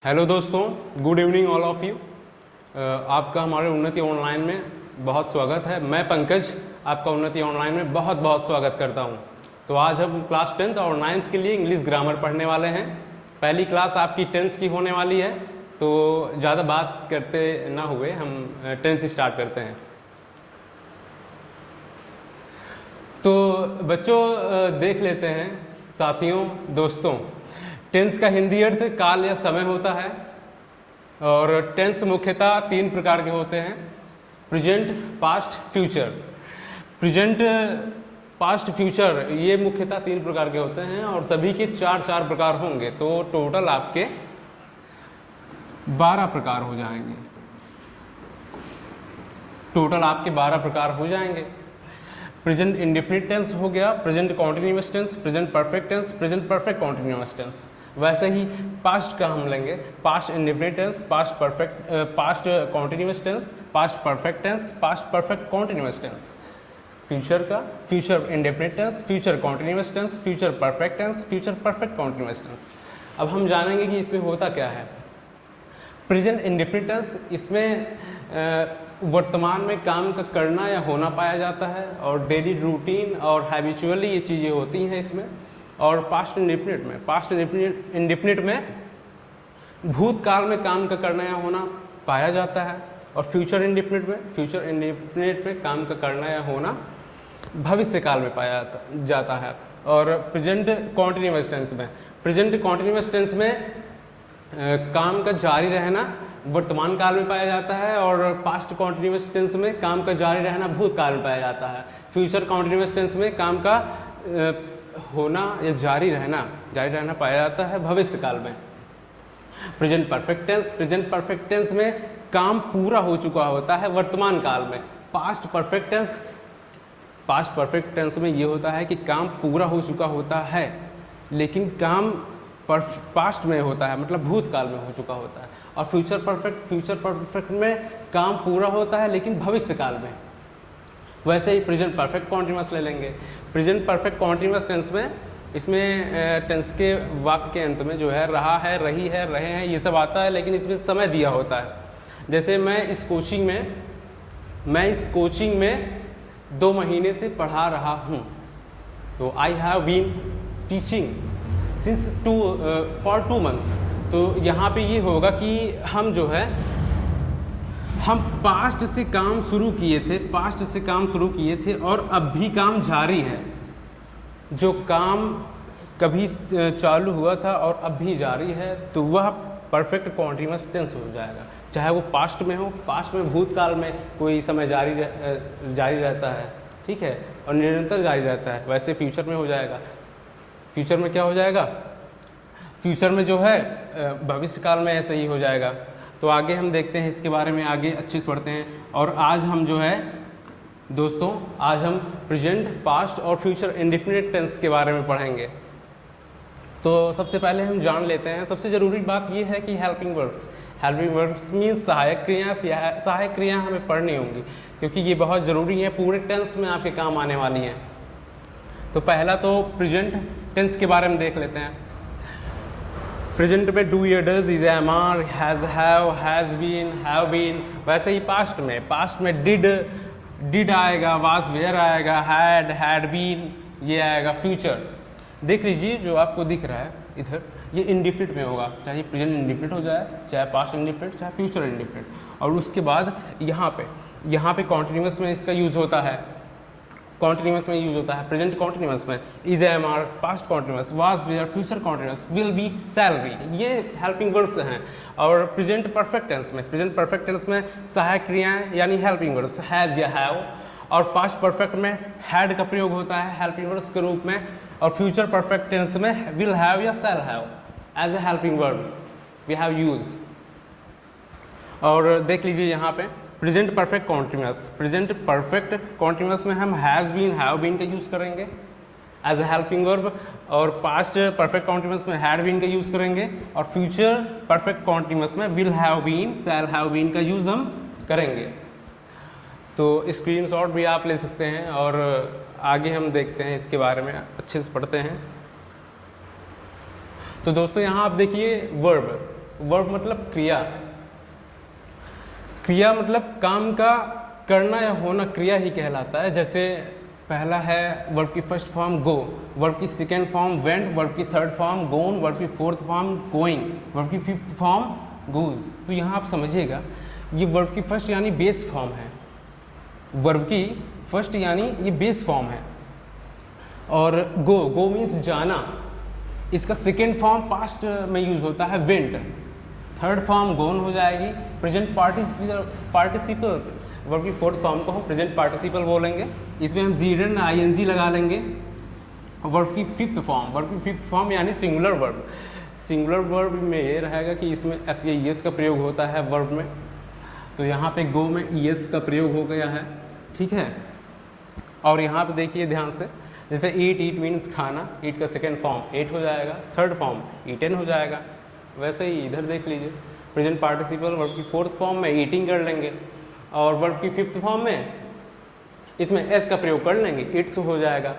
Hello दोस्तों, good evening all of you. आपका हमारे उन्नति ऑनलाइन में बहुत स्वागत है। मैं पंकज आपका उन्नति ऑनलाइन में बहुत बहुत स्वागत करता हूं। तो आज हम क्लास 10th और 9th के लिए इंग्लिश ग्रामर पढ़ने वाले हैं। पहली क्लास आपकी 10th की होने वाली है, तो ज़्यादा बात करते ना हुए हम 10th स्टार्ट करते हैं। तो बच्चों देख लेते हैं, साथियों दोस्तों, टेंस का हिंदी अर्थ काल या समय होता है और टेंस मुख्यतः तीन प्रकार के होते हैं: present, past, future. Present, past, future ये मुख्यतः तीन प्रकार के होते हैं और सभी के चार चार प्रकार होंगे, तो टोटल आपके 12 प्रकार हो जाएंगे। टोटल आपके 12 प्रकार हो जाएंगे। प्रेजेंट इंडेफिनिट टेंस हो गया, present continuous tense, present perfect tense, present perfect continuous tense. वैसे ही पास्ट का हम लेंगे, past indefinite tense, past continuous tense, past perfect tense, past perfect continuous tense. Future का future indefinite tense, future continuous tense, future perfect tense, future perfect continuous tense. अब हम जानेंगे कि इसमें होता क्या है। प्रेजेंट इंडेफिनिट टेंस, इसमें वर्तमान में काम का करना या होना पाया जाता है और डेली रूटीन और हैबिचुअली ये चीज़ें होती हैं इसमें। और पास्ट इंडेफिनिट में भूतकाल में काम का करना या होना पाया जाता है और फ्यूचर इंडेफिनिट में काम का करना या होना भविष्य काल में पाया जाता है। और प्रेजेंट कॉन्टिन्यूअस टेंस में काम का जारी रहना वर्तमान काल में पाया जाता है और पास्ट कॉन्टिन्यूअस टेंस में काम का जारी रहना भूतकाल में पाया जाता है। फ्यूचर कॉन्टिन्यूअस टेंस में काम का होना या जारी रहना पाया जाता है भविष्य काल में। प्रेजेंट परफेक्ट टेंस में काम पूरा हो चुका होता है वर्तमान काल में। पास्ट परफेक्ट टेंस में ये होता है कि काम पूरा हो चुका होता है लेकिन काम पास्ट में होता है, मतलब भूतकाल में हो चुका होता है। और फ्यूचर परफेक्ट में काम पूरा होता है लेकिन भविष्य काल में। वैसे ही प्रेजेंट परफेक्ट कॉन्टिन्यूअस ले लेंगे। प्रेजेंट परफेक्ट कॉन्टिन्यूअस टेंस में इसमें टेंस के वाक्य के अंत में जो है रहा है, रही है, रहे हैं, ये सब आता है, लेकिन इसमें समय दिया होता है। जैसे मैं इस कोचिंग में 2 महीने से पढ़ा रहा हूँ, तो I have been teaching since for 2 months। तो यहाँ पे ये होगा कि हम जो है पास्ट से काम शुरू किए थे और अब भी काम जारी है। जो काम कभी चालू हुआ था और अब भी जारी है, तो वह परफेक्ट कॉन्टिन्यूअस टेंस हो जाएगा। चाहे वो पास्ट में हो, पास्ट में भूतकाल में कोई समय जारी रहता है, ठीक है, और निरंतर जारी रहता है, वैसे फ्यूचर में हो जाएगा। फ्यूचर में क्या हो जाएगा? फ्यूचर में जो है भविष्य काल में ऐसे ही हो जाएगा। तो आगे हम देखते हैं इसके बारे में, आगे अच्छे से पढ़ते हैं। और आज हम जो है दोस्तों, आज हम प्रेजेंट, पास्ट और फ्यूचर इंडेफिनिट टेंस के बारे में पढ़ेंगे। तो सबसे पहले हम जान लेते हैं, सबसे ज़रूरी बात ये है कि हेल्पिंग वर्ब्स मीन्स सहायक क्रियाएं हमें पढ़नी होंगी, क्योंकि ये बहुत ज़रूरी है, पूरे टेंस में आपके काम आने वाली हैं। तो पहला तो प्रेजेंट टेंस के बारे में देख लेते हैं। प्रेजेंट में do, does, is, am, are, has, have, has been, have been. वैसे ही पास्ट में डिड आएगा, वाज, वेयर आएगा, हैड बीन, ये आएगा। फ्यूचर देख लीजिए, जो आपको दिख रहा है इधर, ये इंडेफिनिट में होगा, चाहे प्रेजेंट इंडेफिनिट हो जाए, चाहे पास्ट इंडेफिनिट, चाहे फ्यूचर इंडेफिनिट। और उसके बाद यहाँ पे कॉन्टिन्यूअस में इसका यूज होता है, प्रेजेंट कॉन्टिन्यूअस में is, am, are, past continuous, was, were, future continuous, will be, shall be, ये हेल्पिंग वर्ब्स हैं। और प्रेजेंट परफेक्ट टेंस में सहायक क्रियाएं यानी हेल्पिंग वर्ब्स, हैज या हैव। और पास्ट परफेक्ट में हैड का प्रयोग होता है हेल्पिंग वर्ब्स के रूप में। और फ्यूचर परफेक्ट टेंस में विल हैव या shall have as a helping verb we have use. और देख लीजिए यहाँ पे प्रेजेंट परफेक्ट कॉन्टिन्यूअस में हम हैज़ बीन, हैव बीन का यूज़ करेंगे एज ए हेल्पिंग वर्ब। और पास्ट परफेक्ट कॉन्टिन्यूअस में हैड बीन का यूज़ करेंगे। और फ्यूचर परफेक्ट कॉन्टिन्यूअस में will have been, shall have been का यूज़ हम करेंगे। तो स्क्रीनशॉट भी आप ले सकते हैं और आगे हम देखते हैं इसके बारे में, अच्छे से पढ़ते हैं। तो दोस्तों यहाँ आप देखिए वर्ब, वर्ब मतलब क्रिया, क्रिया मतलब काम का करना या होना, क्रिया ही कहलाता है। जैसे पहला है वर्ब की फर्स्ट फॉर्म गो, वर्ब की सेकेंड फॉर्म वेंट, वर्ब की थर्ड फॉर्म गोन, वर्ब की फोर्थ फॉर्म गोइंग, वर्ब की फिफ्थ फॉर्म गूज। तो यहाँ आप समझिएगा ये वर्ब की फर्स्ट यानी बेस फॉर्म है, वर्ब की फर्स्ट यानी ये बेस फॉर्म है। और गो, गो मीन्स जाना, इसका सेकेंड फॉर्म पास्ट में यूज होता है वेंट, थर्ड फॉर्म गोन हो जाएगी, प्रेजेंट पार्टिसिपल वर्ब की फोर्थ फॉर्म को हम प्रेजेंट पार्टिसिपल बोलेंगे, इसमें हम जीरन आईएनजी लगा लेंगे। वर्ब की फिफ्थ फॉर्म, वर्ब की फिफ्थ फॉर्म यानी सिंगुलर वर्ब, सिंगुलर वर्ब में ये रहेगा कि इसमें एस या ईएस का प्रयोग होता है वर्ब में, तो यहाँ पे गो में ईएस का प्रयोग हो गया है, ठीक है। और यहाँ पे देखिए ध्यान से, जैसे ईट, ईट मीन्स खाना, ईट का सेकेंड फॉर्म एट हो जाएगा, थर्ड फॉर्म ईटेन हो जाएगा। वैसे ही इधर देख लीजिए, प्रेजेंट पार्टिसिपल वर्ब की फोर्थ फॉर्म में ईटिंग कर लेंगे, और वर्ब की फिफ्थ फॉर्म में इसमें एस का प्रयोग कर लेंगे, इट्स हो जाएगा।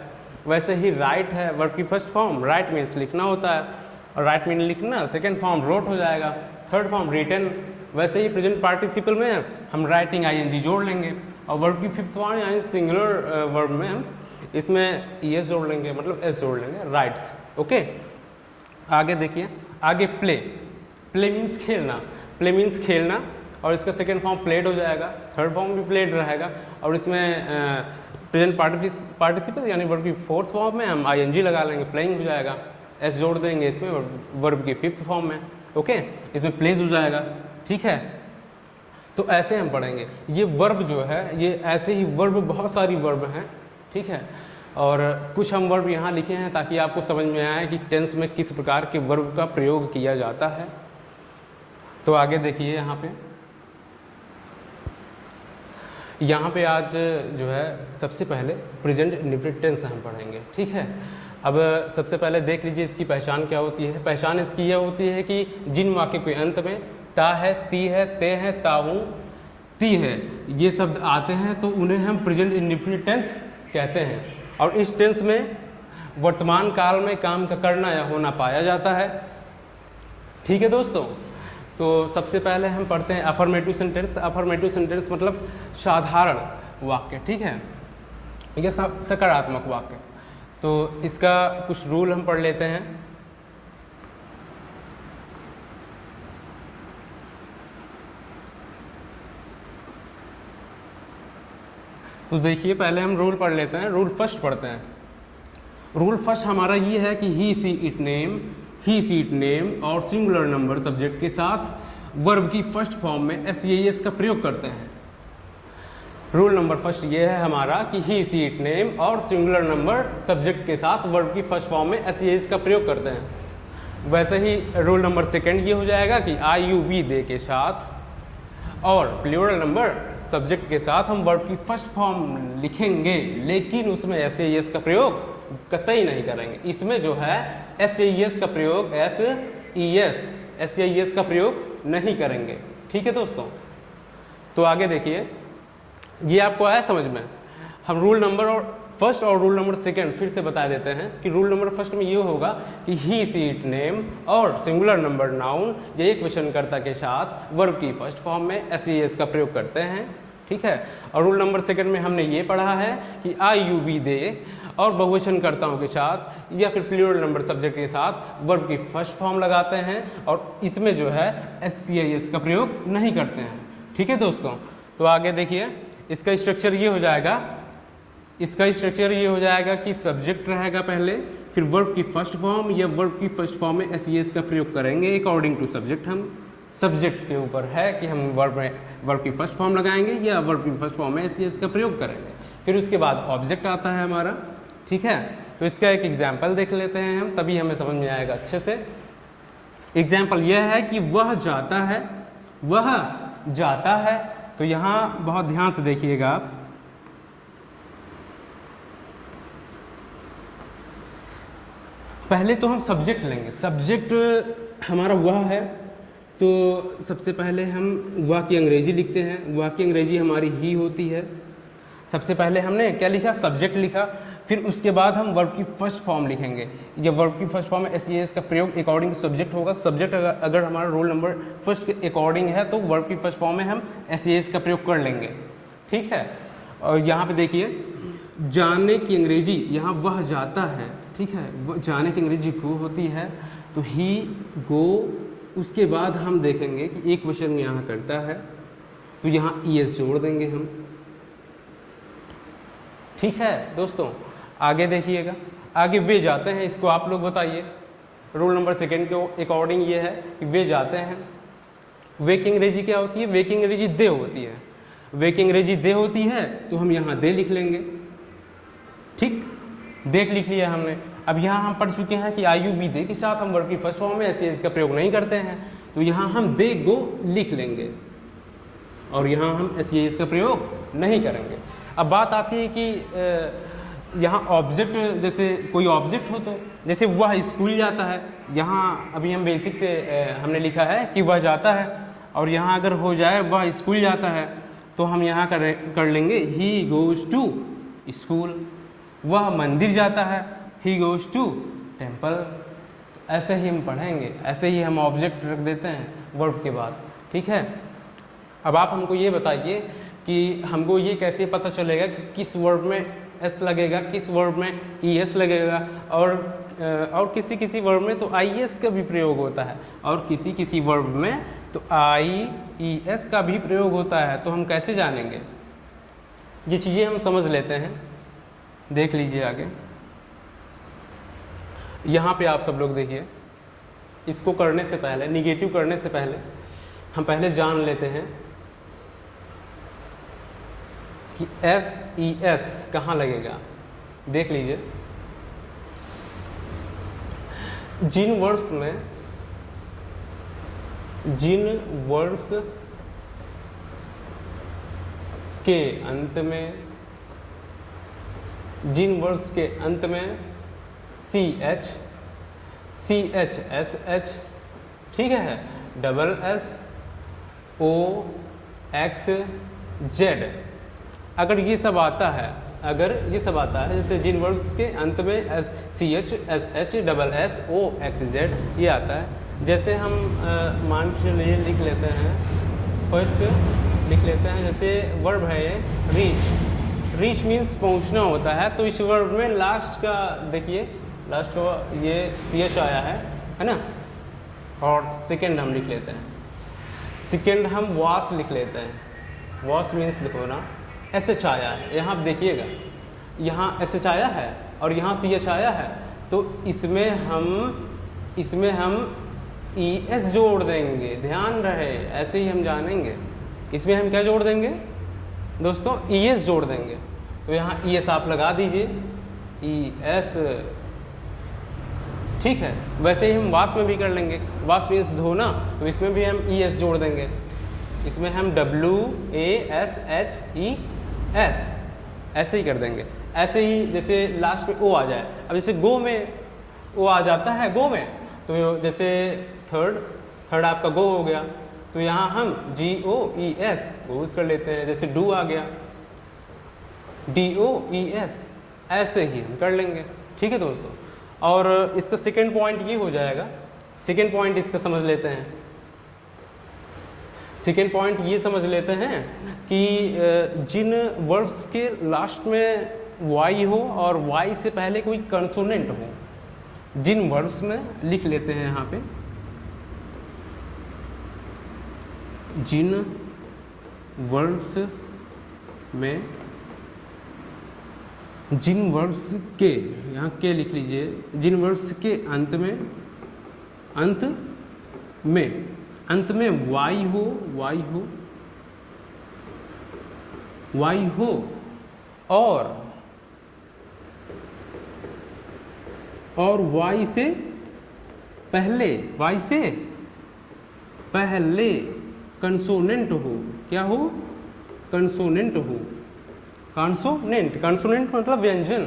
वैसे ही राइट है, वर्ब की फर्स्ट फॉर्म राइट मीन्स लिखना होता है, और राइट मीन लिखना, सेकेंड फॉर्म रोट हो जाएगा, थर्ड फॉर्म रिटन। वैसे ही प्रेजेंट पार्टिसिपल में हम राइटिंग आईएनजी जोड़ लेंगे, और वर्ब की फिफ्थ फॉर्म यानी सिंगुलर वर्ब में हम इसमें ईएस जोड़ लेंगे, मतलब एस जोड़ लेंगे, राइट्स। ओके, आगे देखिए, आगे प्ले, प्ले मीन्स खेलना, प्ले मीन्स खेलना, और इसका सेकेंड फॉर्म प्लेड हो जाएगा, थर्ड फॉर्म भी प्लेड रहेगा, और इसमें प्रेजेंट पार्टिसिपल यानी वर्ब की फोर्थ फॉर्म में हम आईएनजी लगा लेंगे, प्लेइंग हो जाएगा, एस जोड़ देंगे इसमें वर्ब की फिफ्थ फॉर्म में, ओके, इसमें प्लेज हो जाएगा, ठीक है। तो ऐसे हम पढ़ेंगे। ये वर्ब जो है, ये ऐसे ही वर्ब बहुत सारी वर्ब हैं, ठीक है। और कुछ हम वर्ब यहाँ लिखे हैं ताकि आपको समझ में आए कि टेंस में किस प्रकार के वर्ब का प्रयोग किया जाता है। तो आगे देखिए, यहाँ पे आज जो है सबसे पहले प्रेजेंट इंडेफिनिट टेंस हम पढ़ेंगे, ठीक है। अब सबसे पहले देख लीजिए इसकी पहचान क्या होती है। पहचान इसकी यह होती है कि जिन वाक्य के अंत में ता है, ती है, ते है, ताऊ, ती है, ये शब्द आते हैं तो उन्हें हम प्रेजेंट इंडेफिनिट टेंस कहते हैं। और इस टेंस में वर्तमान काल में काम का करना या होना पाया जाता है, ठीक है दोस्तों। तो सबसे पहले हम पढ़ते हैं अफर्मेटिव सेंटेंस। अफर्मेटिव सेंटेंस मतलब साधारण वाक्य, ठीक है, यह सकारात्मक वाक्य। तो इसका कुछ रूल हम पढ़ लेते हैं। तो देखिए, पहले हम रूल पढ़ लेते हैं। रूल फर्स्ट पढ़ते हैं। रूल फर्स्ट हमारा ये है कि he, she, it, name, he, she, it, name और सिंगुलर नंबर सब्जेक्ट के साथ वर्ब की फर्स्ट फॉर्म में एस या एस का प्रयोग करते हैं। रूल नंबर फर्स्ट ये है हमारा कि ही, सी, इट, नेम और सिंगुलर नंबर सब्जेक्ट के साथ वर्ब की फर्स्ट फॉर्म में एस या एस का प्रयोग करते हैं। वैसे ही रूल नंबर सेकंड ये हो जाएगा कि आई, यू, वी, दे के साथ और प्लूरल नंबर सब्जेक्ट के साथ हम वर्ब की फर्स्ट फॉर्म लिखेंगे, लेकिन उसमें एस या एस का प्रयोग कतई नहीं करेंगे। इसमें जो है एस या एस का प्रयोग, एस या एस का प्रयोग नहीं करेंगे, ठीक है दोस्तों। तो आगे देखिए, ये आपको आया समझ में। हम रूल नंबर और फर्स्ट और रूल नंबर सेकंड फिर से बता देते हैं कि रूल नंबर फर्स्ट में ये होगा कि ही, सी, इट, नेम और सिंगुलर नंबर नाउन या एक वचनकर्ता के साथ वर्ब की फर्स्ट फॉर्म में एस या एस का प्रयोग करते हैं, ठीक है। और रूल नंबर सेकंड में हमने ये पढ़ा है कि आई, यू, वी, दे और बहुवचनकर्ताओं के साथ या फिर प्लूरल नंबर सब्जेक्ट के साथ वर्ब की फर्स्ट फॉर्म लगाते हैं और इसमें जो है एस या एस का प्रयोग नहीं करते हैं, ठीक है दोस्तों। तो आगे देखिए, इसका स्ट्रक्चर ये हो जाएगा, कि सब्जेक्ट रहेगा पहले, फिर वर्ब की फर्स्ट फॉर्म या वर्ब की फर्स्ट फॉर्म में एस या एस का प्रयोग करेंगे अकॉर्डिंग टू सब्जेक्ट। हम सब्जेक्ट के ऊपर है कि हम वर्ब की फर्स्ट फॉर्म लगाएंगे या वर्ब की फर्स्ट फॉर्म में एस या एस का प्रयोग करेंगे। फिर उसके बाद ऑब्जेक्ट आता है हमारा, ठीक है। तो इसका एक एग्जाम्पल देख लेते हैं हम, तभी हमें समझ में आएगा अच्छे से। एग्जाम्पल यह है कि वह जाता है, वह जाता है। तो यहाँ बहुत ध्यान से देखिएगा आप। पहले तो हम सब्जेक्ट लेंगे, सब्जेक्ट हमारा वह है, तो सबसे पहले हम वह की अंग्रेजी लिखते हैं। वह की अंग्रेजी हमारी ही होती है। सबसे पहले हमने क्या लिखा, सब्जेक्ट लिखा, फिर उसके बाद हम वर्ब की फर्स्ट फॉर्म लिखेंगे। ये वर्ब की फर्स्ट फॉर्म में एस ई एस का प्रयोग अकॉर्डिंग सब्जेक्ट होगा। सब्जेक्ट अगर हमारा रोल नंबर फर्स्ट के अकॉर्डिंग है तो वर्ब की फर्स्ट फॉर्म में हम एस ई एस का प्रयोग कर लेंगे, ठीक है। और यहाँ पे देखिए जाने की अंग्रेजी, यहाँ वह जाता है, ठीक है, जाने की अंग्रेजी गो होती है, तो ही गो। उसके बाद हम देखेंगे कि एक क्वेश्चन यहाँ करता है तो यहाँ ई एस जोड़ देंगे हम, ठीक है दोस्तों। आगे देखिएगा, आगे वे जाते हैं, इसको आप लोग बताइए। रूल नंबर सेकेंड के अकॉर्डिंग ये है कि वे जाते हैं। वे की अंग्रेजी क्या होती है? वे की अंग्रेजी दे होती है। वे की अंग्रेजी दे होती है तो हम यहाँ दे लिख लेंगे, ठीक, देख लिख लिया हमने। अब यहाँ हम पढ़ चुके हैं कि आई यू वी दे के साथ हम वर्ब की फर्स्ट फॉर्म में एस ई एस का प्रयोग नहीं करते हैं, तो यहाँ हम दे गो लिख लेंगे और यहाँ हम एस ई एस का प्रयोग नहीं करेंगे। अब बात आती है कि यहाँ ऑब्जेक्ट, जैसे कोई ऑब्जेक्ट हो तो जैसे वह स्कूल जाता है, यहाँ अभी हम बेसिक से हमने लिखा है कि वह जाता है, और यहाँ अगर हो जाए वह स्कूल जाता है तो हम यहाँ कर लेंगे ही गोज़ टू स्कूल। वह मंदिर जाता है, ही गोज़ टू टेम्पल। ऐसे ही हम पढ़ेंगे, ऐसे ही हम ऑब्जेक्ट रख देते हैं वर्ब के बाद, ठीक है। अब आप हमको ये बताइए कि हमको ये कैसे पता चलेगा कि किस वर्ब में एस लगेगा, किस वर्ब में ई एस लगेगा, और किसी किसी वर्ब में तो आई एस का भी प्रयोग होता है, और किसी किसी वर्ब में तो आई ई एस का भी प्रयोग होता है। तो हम कैसे जानेंगे? ये चीज़ें हम समझ लेते हैं, देख लीजिए आगे। यहाँ पे आप सब लोग देखिए, इसको करने से पहले, निगेटिव करने से पहले हम पहले जान लेते हैं कि एस ई एस कहाँ लगेगा। देख लीजिए, जिन वर्ड्स के अंत में, जिन वर्ड्स के अंत में सी एच एस एच, ठीक है, double S O X Z, अगर ये सब आता है, जैसे जिन वर्ड्स के अंत में S C H S H double S O X Z ये आता है, जैसे हम मान के चलिए लिख लेते हैं, फर्स्ट लिख लेते हैं, जैसे वर्ब है ये रीच। रीच मीन्स पहुंचना होता है, तो इस वर्ब में लास्ट का देखिए, लास्ट का ये सी एच आया है ना, और सेकेंड हम लिख लेते हैं, सेकेंड हम वॉश लिख लेते हैं। वॉश मीन्स देखो ना एस एच आया है, यहाँ आप देखिएगा, यहाँ एस एच आया है और यहाँ सी एच आया है, तो इसमें हम ई एस जोड़ देंगे। ध्यान रहे, ऐसे ही हम जानेंगे। इसमें हम क्या जोड़ देंगे दोस्तों? ई एस जोड़ देंगे। तो यहाँ ई एस आप लगा दीजिए, ई एस, ठीक है। वैसे ही हम वाश में भी कर लेंगे, वाश मीन्स धोना, तो इसमें भी हम ई एस जोड़ देंगे। इसमें हम W A S H E S ऐसे ही कर देंगे। ऐसे ही जैसे लास्ट में ओ आ जाए, अब जैसे गो में ओ आ जाता है, गो में, तो जैसे थर्ड आपका गो हो गया, तो यहाँ हम जी ओ ई एस गोज कर लेते हैं। जैसे डू आ गया, डी ओ ई एस, ऐसे ही हम कर लेंगे, ठीक है दोस्तों। और इसका सेकेंड पॉइंट ये हो जाएगा, सेकेंड पॉइंट इसका समझ लेते हैं। सेकेंड पॉइंट ये समझ लेते हैं कि जिन वर्ब्स के लास्ट में वाई हो और वाई से पहले कोई कंसोनेंट हो, जिन वर्ब्स में लिख लेते हैं यहाँ पे, जिन वर्ब्स में, जिन वर्ब्स के, यहाँ के लिख लीजिए, जिन वर्ब्स के अंत में वाई हो और वाई से पहले कंसोनेंट हो। क्या हो? कंसोनेंट हो। कंसोनेंट मतलब व्यंजन।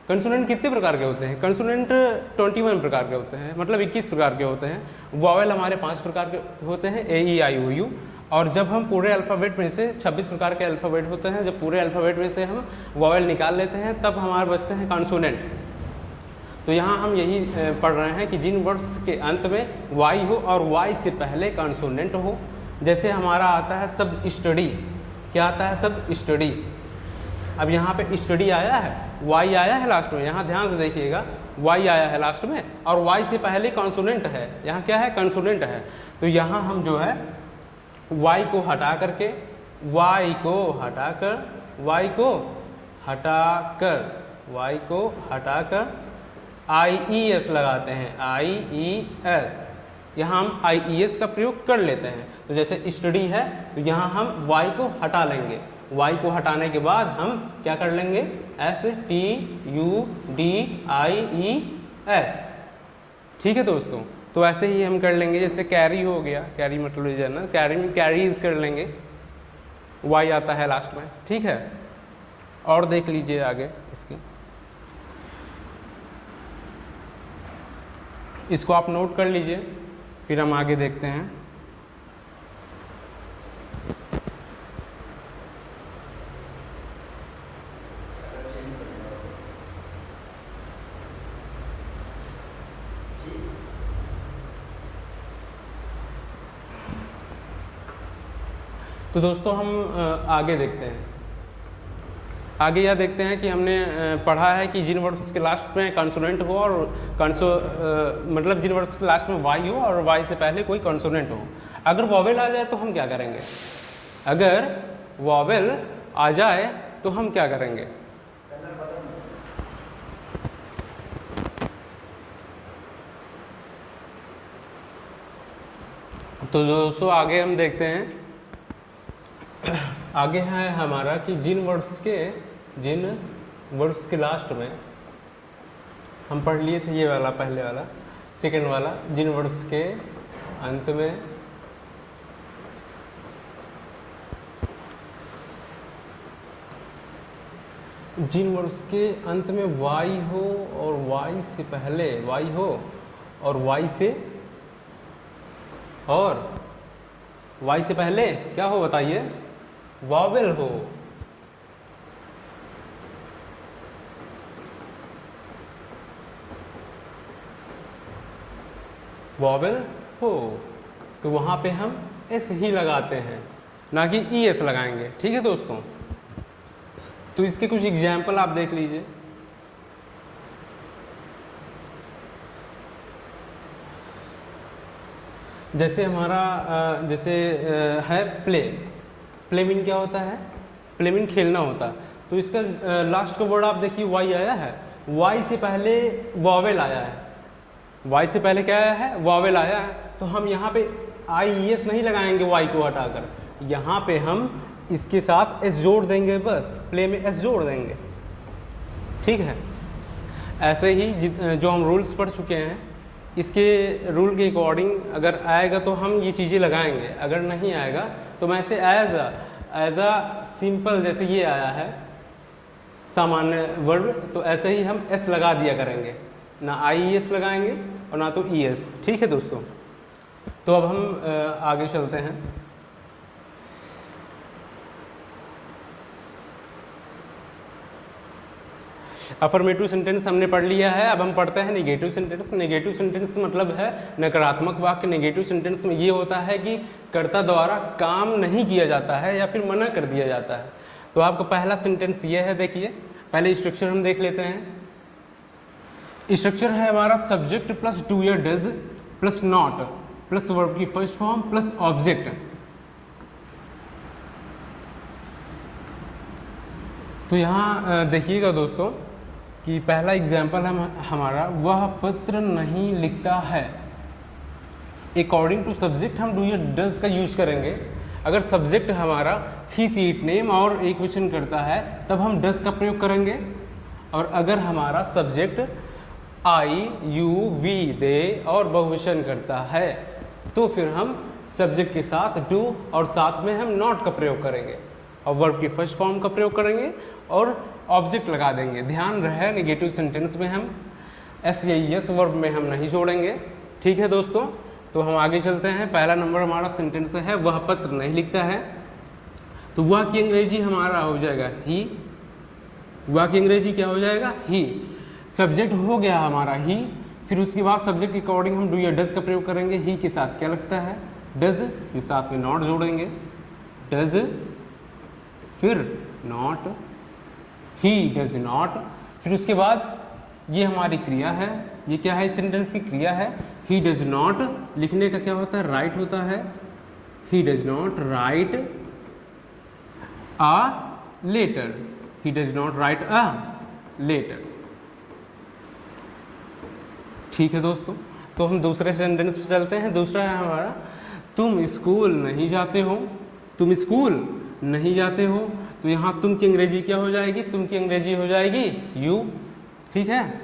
कंसोनेंट कितने प्रकार के होते हैं? कंसोनेंट 21 प्रकार के होते हैं, मतलब 21 प्रकार के होते हैं। वॉवेल हमारे 5 प्रकार के होते हैं, ए ई आई ओ यू, और जब हम पूरे अल्फ़ाबेट में से 26 प्रकार के अल्फ़ाबेट होते हैं, जब पूरे अल्फ़ाबेट में से हम वॉवेल निकाल लेते हैं तब हमारे बचते हैं कॉन्सोनेंट। तो यहाँ हम यही पढ़ रहे हैं कि जिन वर्ड्स के अंत में वाई हो और वाई से पहले कॉन्सोनेंट हो, जैसे हमारा आता है शब्द स्टडी। क्या आता है? शब्द स्टडी। अब यहाँ पे स्टडी आया है, वाई आया है लास्ट में, यहाँ ध्यान से देखिएगा, वाई आया है लास्ट में और वाई से पहले कॉन्सोनेंट है, यहाँ क्या है? कॉन्सोनेंट है। तो यहाँ हम जो है वाई को हटा करके, वाई को हटाकर, वाई को हटाकर, वाई को हटाकर IES लगाते हैं, IES। यहाँ हम IES का प्रयोग कर लेते हैं। तो जैसे स्टडी है तो यहाँ हम वाई को हटा लेंगे, वाई को हटाने के बाद हम क्या कर लेंगे? STUDIES। ठीक है दोस्तों, तो ऐसे ही हम कर लेंगे। जैसे कैरी हो गया, कैरी मतलब जो है ना, कैरी में कैरीज कर लेंगे, वाई आता है लास्ट में। ठीक है, और देख लीजिए आगे इसको आप नोट कर लीजिए, फिर हम आगे देखते हैं। तो दोस्तों हम आगे देखते हैं। आगे यह देखते हैं कि हमने पढ़ा है कि जिन वर्ड्स के लास्ट में कॉन्सोनेंट हो और मतलब जिन वर्ड्स के लास्ट में वाई हो और वाई से पहले कोई कॉन्सोनेंट हो। अगर वॉवेल आ जाए तो हम क्या करेंगे? अगर वॉवेल आ जाए तो हम क्या करेंगे? तो दोस्तों आगे हम देखते हैं, आगे है हमारा कि जिन वर्ड्स के लास्ट में हम पढ़ लिए थे, ये वाला पहले वाला, सेकंड वाला, जिन वर्ड्स के अंत में वाई हो और वाई से पहले वाई हो और वाई से पहले क्या हो बताइए? वॉवेल हो। वॉवेल हो तो वहां पे हम एस ही लगाते हैं, ना कि ES लगाएंगे। ठीक है दोस्तों, तो इसके कुछ एग्जाम्पल आप देख लीजिए। जैसे हमारा है प्ले मीन क्या होता है? प्ले मीन खेलना होता है। तो इसका लास्ट का वर्ड आप देखिए, वाई आया है, वाई से पहले वॉवेल आया है, वाई से पहले क्या आया है? वॉवेल आया है। तो हम यहाँ पे IES नहीं लगाएंगे वाई को हटाकर, यहाँ पे हम इसके साथ S जोड़ देंगे, बस प्ले में S जोड़ देंगे। ठीक है, ऐसे ही जो हम रूल्स पढ़ चुके हैं, इसके रूल के अकॉर्डिंग अगर आएगा तो हम ये चीज़ें लगाएंगे, अगर नहीं आएगा तो मैं इसे एज अ सिंपल, जैसे ये आया है सामान्य वर्ड, तो ऐसे ही हम S लगा दिया करेंगे, ना IES लगाएंगे और ना तो ES। ठीक है दोस्तों, तो अब हम आगे चलते हैं। अफर्मेटिव सेंटेंस हमने पढ़ लिया है, अब हम पढ़ते हैं नेगेटिव सेंटेंस। नेगेटिव सेंटेंस मतलब है नकारात्मक वाक्य। नेगेटिव सेंटेंस में ये होता है कि कर्ता द्वारा काम नहीं किया जाता है या फिर मना कर दिया जाता है। तो आपका पहला सेंटेंस ये है, देखिए पहले स्ट्रक्चर हम देख लेते हैं। स्ट्रक्चर है हमारा सब्जेक्ट प्लस डू या does plus not plus verb की फर्स्ट फॉर्म प्लस ऑब्जेक्ट। तो यहाँ देखिएगा दोस्तों कि पहला एग्जाम्पल हमारा, वह पत्र नहीं लिखता है। अकॉर्डिंग टू सब्जेक्ट हम डू या डज का यूज करेंगे। अगर सब्जेक्ट हमारा ही सी इट नेम और एक क्वेश्चन करता है तब हम डज का प्रयोग करेंगे, और अगर हमारा सब्जेक्ट आई यू वी दे और बहुवचन करता है तो फिर हम सब्जेक्ट के साथ डू और साथ में हम नॉट का प्रयोग करेंगे और वर्ब की फर्स्ट फॉर्म का प्रयोग करेंगे और ऑब्जेक्ट लगा देंगे। ध्यान रहे नेगेटिव सेंटेंस में हम एस या एस वर्ब में हम नहीं जोड़ेंगे। ठीक है दोस्तों, तो हम आगे चलते हैं। पहला नंबर हमारा सेंटेंस है, वह पत्र नहीं लिखता है। तो वह की अंग्रेजी हमारा हो जाएगा ही। वह की अंग्रेजी क्या हो जाएगा? ही। सब्जेक्ट हो गया हमारा ही। फिर उसके बाद सब्जेक्ट के अकॉर्डिंग हम डू या डज का प्रयोग करेंगे। ही के साथ क्या लगता है? डज। फिर साथ में नॉट जोड़ेंगे, डज, फिर नॉट, ही डज नॉट। फिर उसके बाद ये हमारी क्रिया है। ये क्या है? इस सेंटेंस की क्रिया है। ही डज नॉट लिखने का क्या होता है? राइट होता है। He does not write a letter. He does not write a letter. ठीक है दोस्तों, तो हम दूसरे सेंटेंस पे चलते हैं। दूसरा है हमारा, तुम स्कूल नहीं जाते हो। तुम स्कूल नहीं जाते हो। तो यहाँ तुम की अंग्रेजी क्या हो जाएगी? तुम की अंग्रेजी हो जाएगी यू। ठीक है,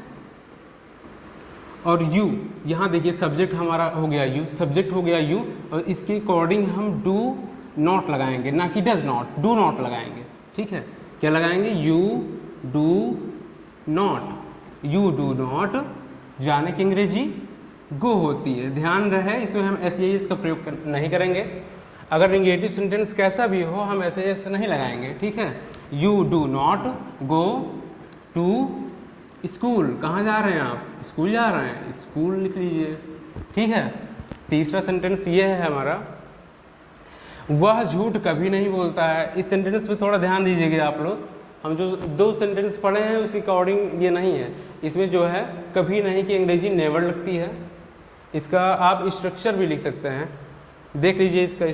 और यू, यहाँ देखिए सब्जेक्ट हमारा हो गया यू, सब्जेक्ट हो गया यू, और इसके अकॉर्डिंग हम डू नॉट लगाएंगे, ना कि डज नॉट, डू नॉट लगाएंगे। ठीक है, क्या लगाएंगे? You do not. You do not जाने की अंग्रेजी गो होती है। ध्यान रहे, इसमें हम एस का प्रयोग नहीं करेंगे। अगर निगेटिव सेंटेंस कैसा भी हो, हम एस नहीं लगाएंगे। ठीक है, you do not go to school. कहाँ जा रहे हैं आप? स्कूल जा रहे हैं, स्कूल लिख लीजिए। ठीक है, तीसरा सेंटेंस ये है हमारा, वह झूठ कभी नहीं बोलता है। इस सेंटेंस पे थोड़ा ध्यान दीजिएगा आप लोग। हम जो दो सेंटेंस पढ़े हैं उसके अकॉर्डिंग ये नहीं है। इसमें जो है कभी नहीं की अंग्रेजी नेवर लगती है। इसका आप स्ट्रक्चर भी लिख सकते हैं, देख लीजिए इसका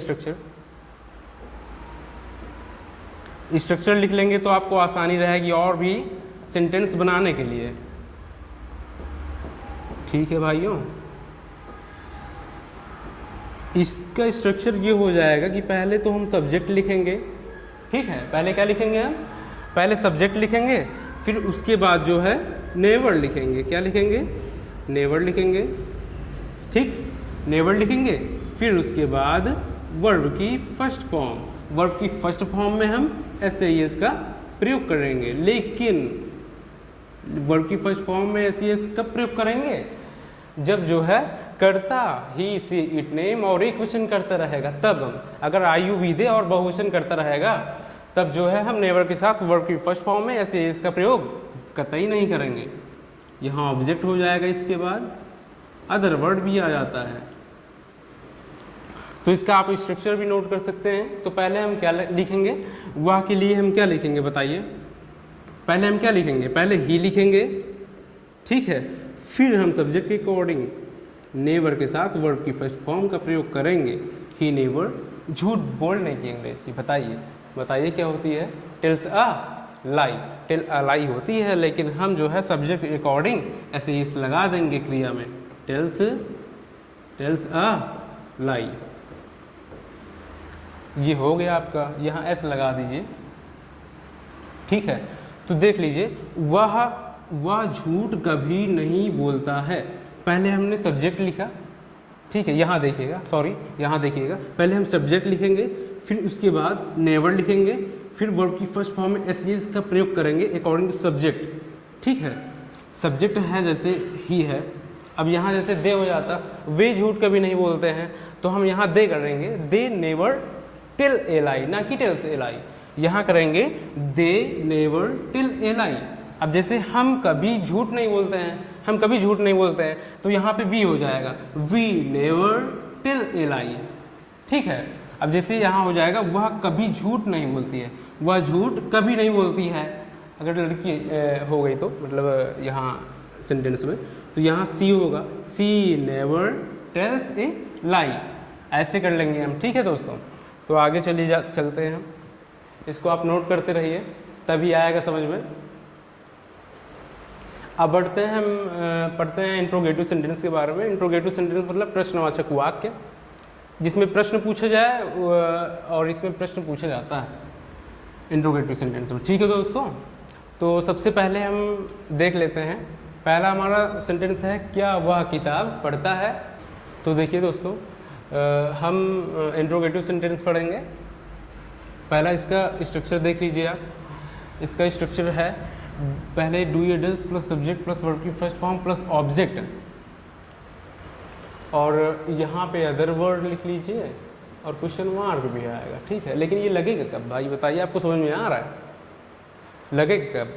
स्ट्रक्चर लिख लेंगे तो आपको आसानी रहेगी और भी सेंटेंस बनाने के लिए। ठीक है भाइयों, इसका स्ट्रक्चर ये हो जाएगा कि पहले तो हम सब्जेक्ट लिखेंगे। ठीक है, पहले क्या लिखेंगे हम? पहले सब्जेक्ट लिखेंगे, फिर उसके बाद जो है नेवर लिखेंगे। क्या लिखेंगे? नेवर लिखेंगे। ठीक, नेवर लिखेंगे। फिर उसके बाद वर्ब की फर्स्ट फॉर्म, वर्ब की फर्स्ट फॉर्म में हम एस का प्रयोग करेंगे। लेकिन वर्ब की फर्स्ट फॉर्म में एस का प्रयोग करेंगे जब जो है कर्ता ही सी इट नेम और एक वचन करता रहेगा, तब हम, अगर आयु विधेय और बहुवचन करता रहेगा तब जो है हम नेवर के साथ वर्ब की फर्स्ट फॉर्म में एस का प्रयोग कतई नहीं करेंगे। यहाँ ऑब्जेक्ट हो जाएगा, इसके बाद अदर वर्ड भी आ जाता है। तो इसका आप स्ट्रक्चर भी नोट कर सकते हैं। तो पहले हम क्या लिखेंगे? वह के लिए हम क्या लिखेंगे बताइए? पहले हम क्या लिखेंगे? पहले ही लिखेंगे। ठीक है, फिर हम सब्जेक्ट के अकॉर्डिंग नेवर के साथ वर्ब की फर्स्ट फॉर्म का प्रयोग करेंगे। ही नेवर झूठ बोलने की अंग्रेजी बताइए, बताइए क्या होती है? Tales a lie. Tell a लाई होती है, लेकिन हम जो है सब्जेक्ट के अकॉर्डिंग ऐसे इस लगा देंगे क्रिया में, टेल्स अ लाई। ये हो गया आपका, यहाँ एस लगा दीजिए। ठीक है, तो देख लीजिए, वह झूठ कभी नहीं बोलता है। पहले हमने सब्जेक्ट लिखा। ठीक है, यहाँ देखिएगा, सॉरी यहाँ देखिएगा, पहले हम सब्जेक्ट लिखेंगे, फिर उसके बाद नेवर लिखेंगे, फिर वर्ब की फर्स्ट फॉर्म में एस का प्रयोग करेंगे अकॉर्डिंग टू सब्जेक्ट। ठीक है, सब्जेक्ट है जैसे ही है, अब यहाँ जैसे दे हो जाता, वे झूठ कभी नहीं बोलते हैं, तो हम यहाँ दे करेंगे, दे नेवर टिल ए लाई, ना कि टेल्स ए लाई। यहाँ करेंगे दे नेवर टिल ए लाई। अब जैसे हम कभी झूठ नहीं बोलते हैं, हम कभी झूठ नहीं बोलते हैं, तो यहाँ पे वी हो जाएगा, वी नेवर टिल ए लाई। ठीक है, अब जैसे यहाँ हो जाएगा, वह कभी झूठ नहीं बोलती है, वह झूठ कभी नहीं बोलती है। अगर लड़की हो गई तो मतलब यहाँ सेंटेंस में, तो यहाँ सी होगा, सी नेवर टेल्स ए लाई। ऐसे कर लेंगे हम। ठीक है दोस्तों, तो आगे चलते हैं हम। इसको आप नोट करते रहिए, तभी आएगा समझ में। अब बढ़ते हैं, हम पढ़ते हैं इंट्रोगेटिव सेंटेंस के बारे में। इंट्रोगेटिव सेंटेंस मतलब प्रश्नवाचक वाक्य, जिसमें प्रश्न पूछा जाए और इसमें प्रश्न पूछा जाता है इंट्रोगेटिव सेंटेंस में। ठीक है दोस्तों, तो सबसे पहले हम देख लेते हैं। पहला हमारा सेंटेंस है, क्या वह किताब पढ़ता है? तो देखिए दोस्तों, हम इंट्रोगेटिव सेंटेंस पढ़ेंगे। पहला इसका स्ट्रक्चर देख लीजिए आप। इसका स्ट्रक्चर है, पहले डू या does plus subject plus verb की फर्स्ट फॉर्म प्लस ऑब्जेक्ट। और यहाँ पे अदर वर्ड लिख लीजिए और क्वेश्चन मार्क भी आएगा, ठीक है। लेकिन ये लगेगा कब भाई बताइए, आपको समझ में आ रहा है लगेगा कब?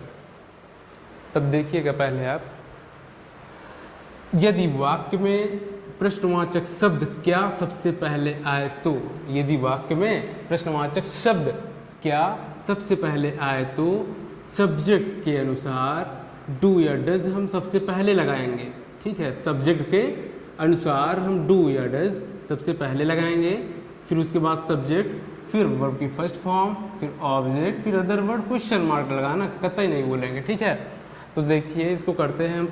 तब देखिएगा पहले आप, यदि वाक्य में प्रश्नवाचक शब्द क्या सबसे पहले आए तो, यदि वाक्य में प्रश्नवाचक शब्द क्या सबसे पहले आए तो सब्जेक्ट के अनुसार डू या डज हम सबसे पहले लगाएंगे, ठीक है। सब्जेक्ट के अनुसार हम डू या डज सबसे पहले लगाएंगे, फिर उसके बाद सब्जेक्ट, फिर वर्ब की फर्स्ट फॉर्म, फिर ऑब्जेक्ट, फिर अदर वर्ड, क्वेश्चन मार्क लगाना, कतई नहीं बोलेंगे, ठीक है। तो देखिए इसको करते हैं हम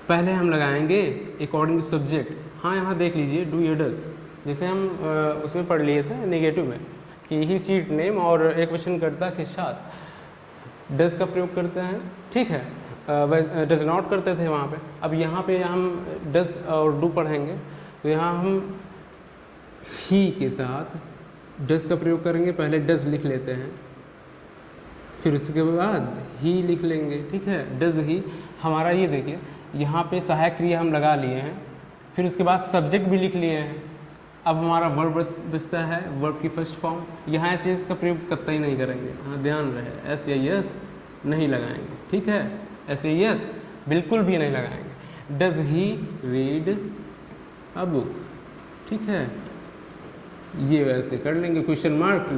पहले हम लगाएंगे अकॉर्डिंग टू सब्जेक्ट। हाँ यहाँ देख लीजिए डू या डज, जैसे हम उसमें पढ़ लिए थे नेगेटिव में कि ही सीट नेम और एक वचनकर्ता के साथ डज का प्रयोग करते हैं, ठीक है। डज नॉट करते थे वहाँ पे। अब यहाँ पे हम डज और डू पढ़ेंगे तो यहाँ हम ही के साथ डज का प्रयोग करेंगे। पहले डज लिख लेते हैं, फिर उसके बाद ही लिख लेंगे, ठीक है। डज ही हमारा, ये देखिए यहाँ पे सहायक क्रिया हम लगा लिए हैं, फिर उसके बाद सब्जेक्ट भी लिख लिए हैं। अब हमारा वर्ब बचता है, वर्ब की फर्स्ट फॉर्म। यहाँ एस एस का प्रयोग कतई नहीं करेंगे, हाँ ध्यान रहे, एस या यस नहीं लगाएंगे, ठीक है। एस या यस बिल्कुल भी नहीं लगाएंगे। Does he read a book, ठीक है, ये वैसे कर लेंगे, क्वेश्चन मार्क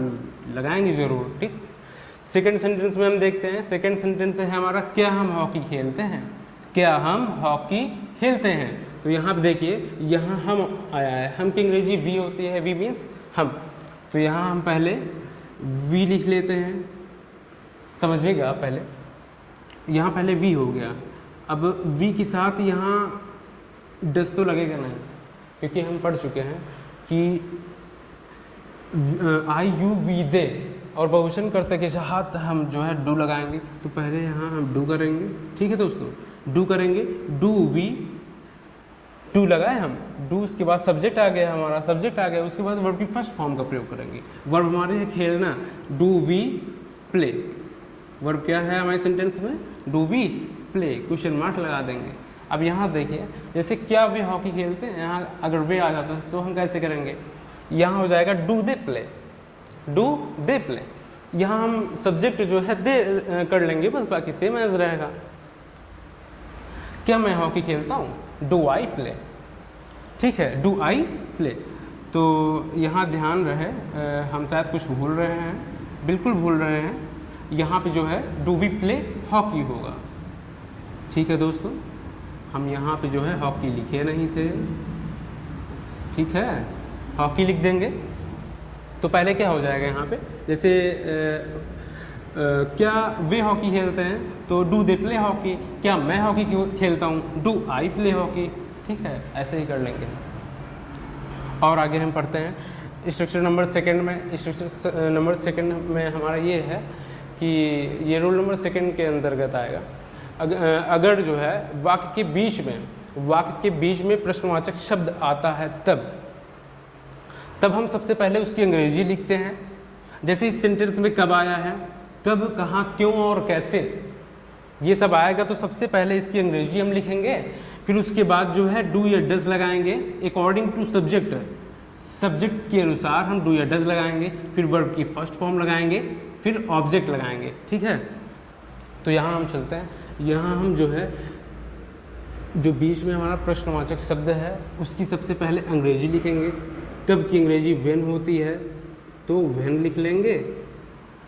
लगाएंगे ज़रूर, ठीक। सेकंड सेंटेंस में हम देखते हैं, सेकंड सेंटेंस है हमारा क्या हम हॉकी खेलते हैं, क्या हम हॉकी खेलते हैं। तो यहाँ पे देखिए यहाँ हम आया है, हम की अंग्रेजी वी होती है, वी मीन्स हम। तो यहाँ हम पहले वी लिख लेते हैं, समझिएगा पहले, यहाँ पहले वी हो गया। अब वी के साथ यहाँ डज तो लगेगा नहीं, क्योंकि हम पढ़ चुके हैं कि आई यू वी दे, और बहुवचन करते के साथ हम जो है डू लगाएंगे। तो पहले यहाँ हम डू करेंगे, ठीक है दोस्तों, डू करेंगे, डू वी, डू लगाए हम, डू, उसके बाद सब्जेक्ट आ गया, हमारा सब्जेक्ट आ गया, उसके बाद वर्ब की फर्स्ट फॉर्म का प्रयोग करेंगे। वर्ब हमारे है खेलना, डू वी प्ले। वर्ब क्या है हमारे सेंटेंस में, do we play, question mark लगा देंगे। अब यहाँ देखिए जैसे क्या वे हॉकी खेलते हैं, यहाँ अगर वे आ जाता है तो हम कैसे करेंगे, यहाँ हो जाएगा do they play, do they play. यहाँ हम सब्जेक्ट जो है दे कर लेंगे, बस बाकी सेम एज रहेगा। क्या मैं हॉकी खेलता हूँ, डू आई प्ले, ठीक है, डू आई प्ले। तो यहाँ ध्यान रहे, हम शायद कुछ भूल रहे हैं, बिल्कुल भूल रहे हैं। यहाँ पे जो है डू वी प्ले हॉकी होगा, ठीक है दोस्तों। हम यहाँ पे जो है हॉकी लिखे नहीं थे, ठीक है, हॉकी लिख देंगे। तो पहले क्या हो जाएगा यहाँ पे, जैसे क्या वे हॉकी खेलते हैं तो डू दे प्ले हॉकी, क्या मैं हॉकी खेलता हूँ, डू आई प्ले हॉकी, ठीक है, ऐसे ही कर लेंगे। और आगे हम पढ़ते हैं स्ट्रक्चर नंबर सेकंड में। स्ट्रक्चर नंबर सेकंड में हमारा ये है कि ये रूल नंबर सेकंड के अंतर्गत आएगा। अगर जो है वाक्य के बीच में प्रश्नवाचक शब्द आता है तब हम सबसे पहले उसकी अंग्रेजी लिखते हैं। जैसे इस सेंटेंस में कब आया है, कब, कहाँ, क्यों और कैसे, ये सब आएगा तो सबसे पहले इसकी अंग्रेजी हम लिखेंगे। फिर उसके बाद जो है डू या डज लगाएंगे अकॉर्डिंग टू सब्जेक्ट, सब्जेक्ट के अनुसार हम डू या डज लगाएंगे। फिर वर्ब की फर्स्ट फॉर्म लगाएंगे, फिर ऑब्जेक्ट लगाएंगे, ठीक है। तो यहाँ हम चलते हैं, यहाँ हम जो है जो बीच में हमारा प्रश्नवाचक शब्द है उसकी सबसे पहले अंग्रेजी लिखेंगे। कब की अंग्रेजी व्हेन होती है तो व्हेन लिख लेंगे,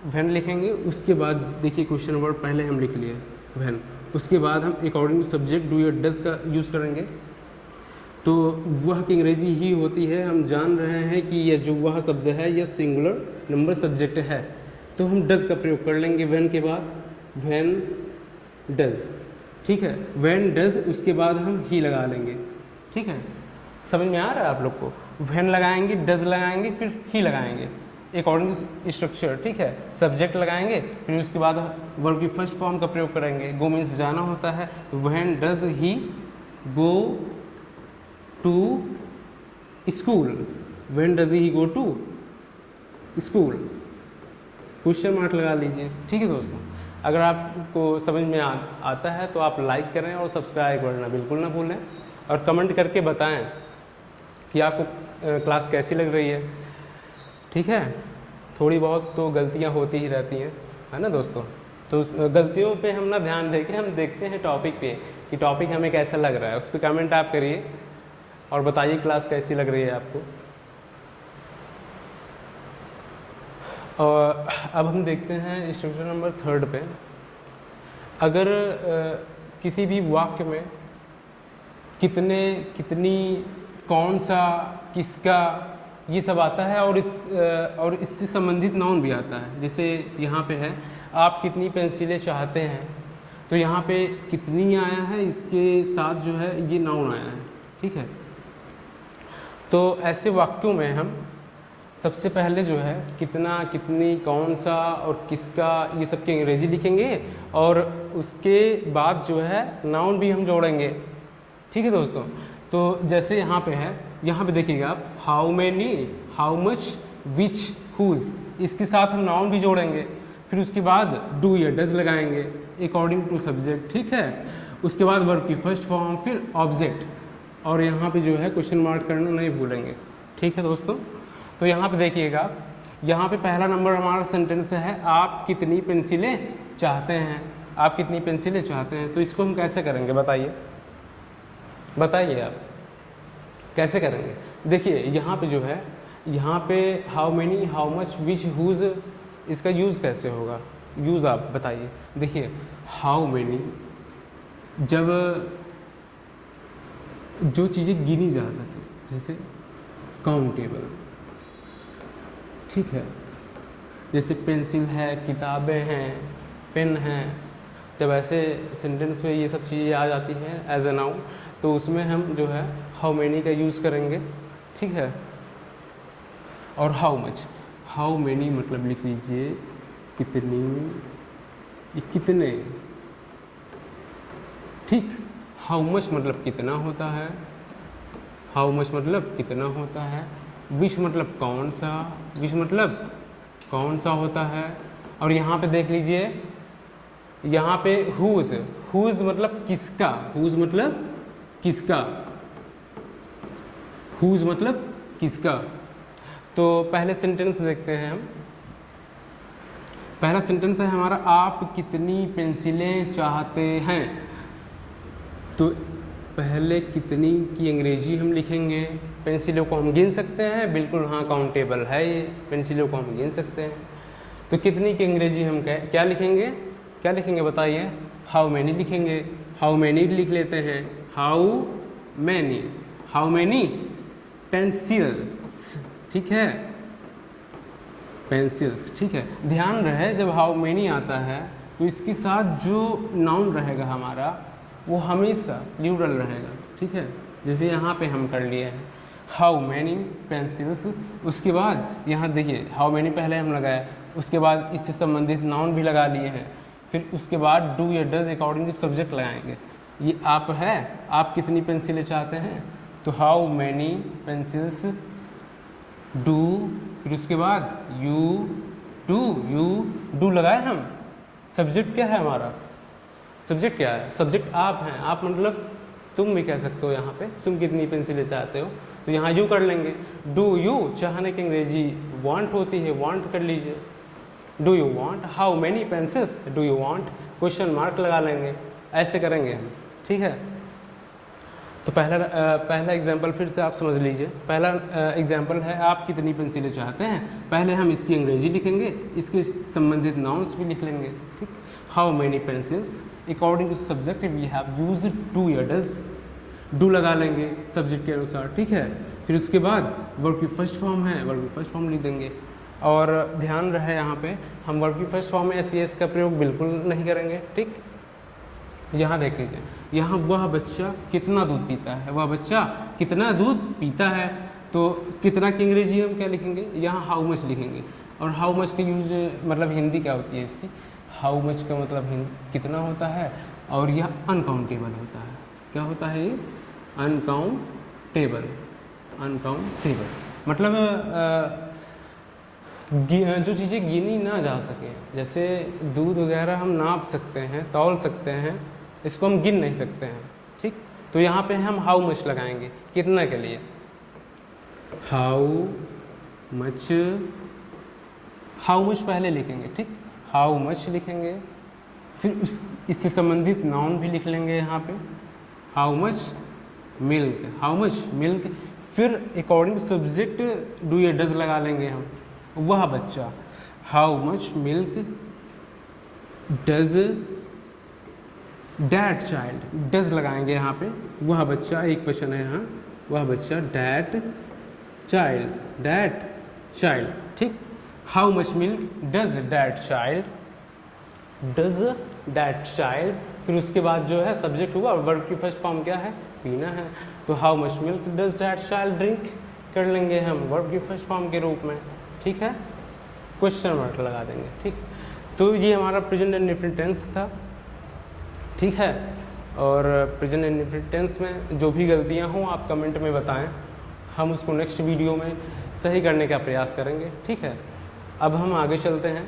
व्हेन लिखेंगे। उसके बाद देखिए क्वेश्चन वर्ड पहले हम लिख लिए व्हेन, उसके बाद हम अकॉर्डिंग टू सब्जेक्ट डू या डज का यूज़ करेंगे। तो वह की अंग्रेजी ही होती है, हम जान रहे हैं कि यह जो वह शब्द है यह सिंगुलर नंबर सब्जेक्ट है, तो हम डज का प्रयोग कर लेंगे व्हेन के बाद, व्हेन डज, ठीक है, व्हेन डज। उसके बाद हम ही लगा लेंगे, ठीक है, समझ में आ रहा है आप लोग को। व्हेन लगाएंगे, डज लगाएंगे, फिर ही लगाएंगे अकॉर्डिंग टू स्ट्रक्चर, ठीक है। सब्जेक्ट लगाएंगे, फिर उसके बाद वर्ब की फर्स्ट फॉर्म का प्रयोग करेंगे। गो मीन्स जाना होता है, तो when does he go to school, when does he go to school, question mark लगा लीजिए, ठीक है दोस्तों। अगर आपको समझ में आता है तो आप लाइक करें और सब्सक्राइब करना बिल्कुल ना भूलें। और कमेंट करके बताएं कि आपको क्लास कैसी लग रही है। ठीक है, थोड़ी बहुत तो गलतियां होती ही रहती हैं, है ना दोस्तों। तो उस गलतियों पे हम ना ध्यान देके हम देखते हैं टॉपिक पे कि टॉपिक हमें कैसा लग रहा है, उस पर कमेंट आप करिए और बताइए क्लास कैसी लग रही है आपको। और अब हम देखते हैं स्ट्रक्चर नंबर 3 पे। अगर किसी भी वाक्य में कितने, कितनी, कौन सा, किसका, ये सब आता है और इससे संबंधित नाउन भी आता है। जैसे यहाँ पे है आप कितनी पेंसिलें चाहते हैं, तो यहाँ पे कितनी आया है, इसके साथ जो है ये नाउन आया है। ठीक है, तो ऐसे वाक्यों में हम सबसे पहले जो है कितना, कितनी, कौन सा और किसका, ये सब के अंग्रेजी लिखेंगे और उसके बाद जो है नाउन भी हम जोड़ेंगे। ठीक है दोस्तों, तो जैसे यहाँ पे है, यहाँ पे देखिएगा आप how many, how much, which, whose, इसके साथ हम नाउन भी जोड़ेंगे। फिर उसके बाद डू या डज लगाएंगे अकॉर्डिंग टू सब्जेक्ट। ठीक है, उसके बाद वर्ब की फर्स्ट फॉर्म, फिर ऑब्जेक्ट, और यहाँ पे जो है क्वेश्चन मार्क करना नहीं भूलेंगे। ठीक है दोस्तों, तो यहाँ पे देखिएगा, यहाँ पे पहला नंबर हमारा सेंटेंस है आप कितनी पेंसिलें चाहते हैं। आप कितनी पेंसिलें चाहते हैं, तो इसको हम कैसे करेंगे बताइए, बताइए आप कैसे करेंगे। देखिए यहाँ पे जो है, यहाँ पे how many, how much, which, whose, इसका यूज़ कैसे होगा, यूज़ आप बताइए। देखिए हाउ मेनी, जब जो चीज़ें गिनी जा सके, जैसे काउंटेबल। ठीक है, जैसे पेंसिल है, किताबें हैं, पेन हैं, जब ऐसे सेंटेंस में ये सब चीज़ें आ जाती हैं एज ए नाउन, तो उसमें हम जो है हाउ मेनी का यूज़ करेंगे। ठीक है, और हाउ मच, हाउ मेनी मतलब लिख लीजिए कितनी, ये कितने। ठीक, हाउ मच मतलब कितना होता है, हाउ मच मतलब कितना होता है। विच मतलब कौन सा, विच मतलब कौन सा होता है। और यहाँ पे देख लीजिए, यहाँ पे हुज, हुज मतलब किसका, हुज मतलब किसका, हुज मतलब किसका। तो पहले सेंटेंस देखते हैं हम। पहला सेंटेंस है हमारा आप कितनी पेंसिलें चाहते हैं। तो पहले कितनी की अंग्रेजी हम लिखेंगे। पेंसिलों को हम गिन सकते हैं, बिल्कुल हाँ काउंटेबल है ये, पेंसिलों को हम गिन सकते हैं। तो कितनी की अंग्रेजी हम क्या लिखेंगे, क्या लिखेंगे बताइए, हाउ मैनी लिखेंगे। हाउ मैनी लिख लेते हैं, how many, how many pencils. ठीक है, पेंसिल्स। ठीक है, ध्यान रहे जब हाउ मैनी आता है तो इसके साथ जो नाउन रहेगा हमारा वो हमेशा न्यूट्रल रहेगा। ठीक है, जैसे यहाँ पे हम कर लिए हैं हाउ मैनी पेंसिल्स, उसके बाद यहाँ देखिए हाउ मैनी पहले हम लगाए, उसके बाद इससे संबंधित नाउन भी लगा लिए हैं, फिर उसके बाद डू या डज अकॉर्डिंग टू सब्जेक्ट लगाएंगे। ये आप है, आप कितनी पेंसिलें चाहते हैं, तो हाउ मैनी पेंसिल्स डू, फिर उसके बाद यू डू लगाए हम। सब्जेक्ट क्या है हमारा, सब्जेक्ट क्या है, सब्जेक्ट आप हैं। आप मतलब तुम भी कह सकते हो, यहाँ पे तुम कितनी पेंसिलें चाहते हो, तो यहाँ यू कर लेंगे। डू यू चाहने की अंग्रेजी वांट होती है, वांट कर लीजिए। Do you want, how many pencils do you want, question mark लगा लेंगे, ऐसे करेंगे हम। ठीक है, तो पहला एग्जाम्पल फिर से आप समझ लीजिए। पहला एग्जाम्पल है आप कितनी पेंसिलें चाहते हैं, पहले हम इसकी अंग्रेजी लिखेंगे, इसके संबंधित नाउन्स भी लिख लेंगे। ठीक, how many pencils according to subject we have used do या डज, डू लगा लेंगे सब्जेक्ट के अनुसार। ठीक है, फिर उसके बाद वर्ब की फर्स्ट फॉर्म है, वर्ब की फर्स्ट फॉर्म लिख देंगे। और ध्यान रहे यहाँ पे हम वर्ब की फर्स्ट फॉर्म में एस का प्रयोग बिल्कुल नहीं करेंगे। ठीक, यहाँ देख लीजिए, यहाँ वह बच्चा कितना दूध पीता है, वह बच्चा कितना दूध पीता है, तो कितना की अंग्रेजी हम क्या लिखेंगे, यहाँ हाउ मच लिखेंगे। और हाउ मच का यूज मतलब हिंदी क्या होती है इसकी, हाउ मच का मतलब कितना होता है, और यह अनकाउंटेबल होता है। क्या होता है ये, अनकाउंटेबल, अनकाउंटेबल मतलब जो चीज़ें गिनी ना जा सके, जैसे दूध वगैरह हम नाप सकते हैं, तौल सकते हैं, इसको हम गिन नहीं सकते हैं। ठीक, तो तो यहाँ पे हम हाउ मच लगाएंगे, कितना के लिए, हाउ मच, हाउ मच पहले लिखेंगे, ठीक, हाउ मच लिखेंगे, फिर इससे संबंधित नाउन भी लिख लेंगे यहाँ पे, how much milk, how much milk, फिर अकॉर्डिंग सब्जेक्ट डू या डज लगा लेंगे हम, वह बच्चा, how much milk does that child, does लगाएंगे यहाँ पे, वह बच्चा, एक क्वेश्चन है यहाँ, वह बच्चा डैट चाइल्ड, ठीक, how much milk does that child, फिर उसके बाद जो है सब्जेक्ट हुआ, वर्ब की फर्स्ट फॉर्म क्या है, पीना है, तो how much milk does that child drink कर लेंगे हम वर्ब की फर्स्ट फॉर्म के रूप में, ठीक है, क्वेश्चन मार्क लगा देंगे, ठीक। तो ये हमारा प्रेजेंट इंडेफिनिट टेंस था, ठीक है। और प्रेजेंट इंडेफिनिट टेंस में जो भी गलतियां हों आप कमेंट में बताएं, हम उसको नेक्स्ट वीडियो में सही करने का प्रयास करेंगे, ठीक है। अब हम आगे चलते हैं,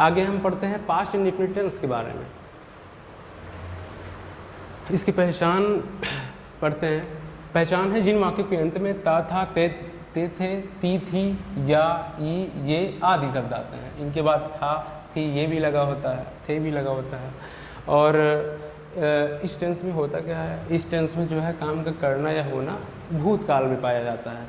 आगे हम पढ़ते हैं पास्ट इंडेफिनिट टेंस के बारे में। इसकी पहचान पढ़ते हैं। पहचान है जिन वाक्यों के अंत में ता, था, ते थे, ती, थी, या, ई, ये आदि शब्द आते हैं। इनके बाद था, थी, ये भी लगा होता है, थे भी लगा होता है। और इस टेंस में होता क्या है, इस टेंस में जो है काम का करना या होना भूतकाल में पाया जाता है।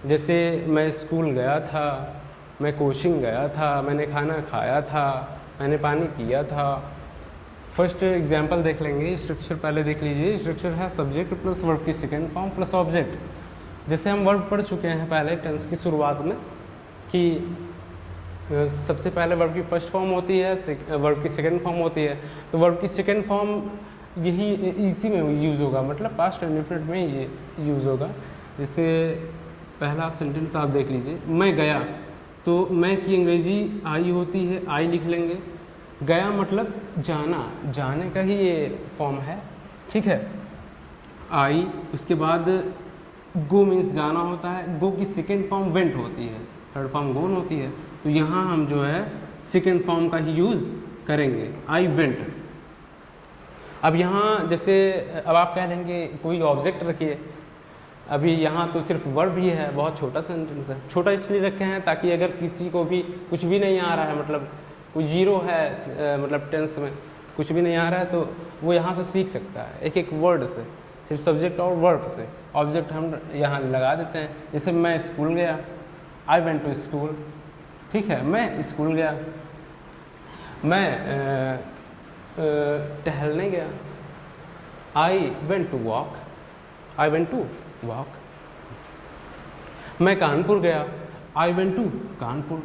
जैसे मैं स्कूल गया था, मैं कोचिंग गया था, मैंने खाना खाया था, मैंने पानी पिया था। फर्स्ट एग्जाम्पल देख लेंगे, स्ट्रक्चर पहले देख लीजिए। स्ट्रक्चर है सब्जेक्ट प्लस वर्ब की सेकेंड फॉर्म प्लस ऑब्जेक्ट। जैसे हम वर्ब पढ़ चुके हैं पहले टेंस की शुरुआत में कि सबसे पहले वर्ब की फर्स्ट फॉर्म होती है, वर्ब की सेकेंड फॉर्म होती है। तो वर्ब की सेकेंड फॉर्म यही इसी में यूज़ होगा, मतलब पास्ट इंडेफिनिट में ये यूज़ होगा। जैसे पहला सेंटेंस आप देख लीजिए, मैं गया, तो मैं की अंग्रेजी आई होती है, आई लिख लेंगे। गया मतलब जाना, जाने का ही ये फॉर्म है, ठीक है, आई। उसके बाद गो मीन्स जाना होता है, गो की सेकेंड फॉर्म वेंट होती है, थर्ड फॉर्म गोन होती है। तो यहाँ हम जो है सेकेंड फॉर्म का ही यूज़ करेंगे, आई वेंट। अब यहाँ जैसे अब आप कह लेंगे कोई ऑब्जेक्ट रखिए, अभी यहाँ तो सिर्फ वर्ब ही है, बहुत छोटा सेंटेंस है। छोटा इसलिए रखे हैं ताकि अगर किसी को भी कुछ भी नहीं आ रहा है, मतलब कोई जीरो है, मतलब टेंस में कुछ भी नहीं आ रहा है, तो वो यहाँ से सीख सकता है एक एक वर्ड से, सिर्फ सब्जेक्ट और वर्ब से। ऑब्जेक्ट हम यहाँ लगा देते हैं। जैसे मैं स्कूल गया, आई वेंट टू स्कूल, ठीक है, मैं स्कूल गया। मैं टहलने गया, I went to walk, I went to walk. मैं कानपुर गया, आई वेंट टू कानपुर।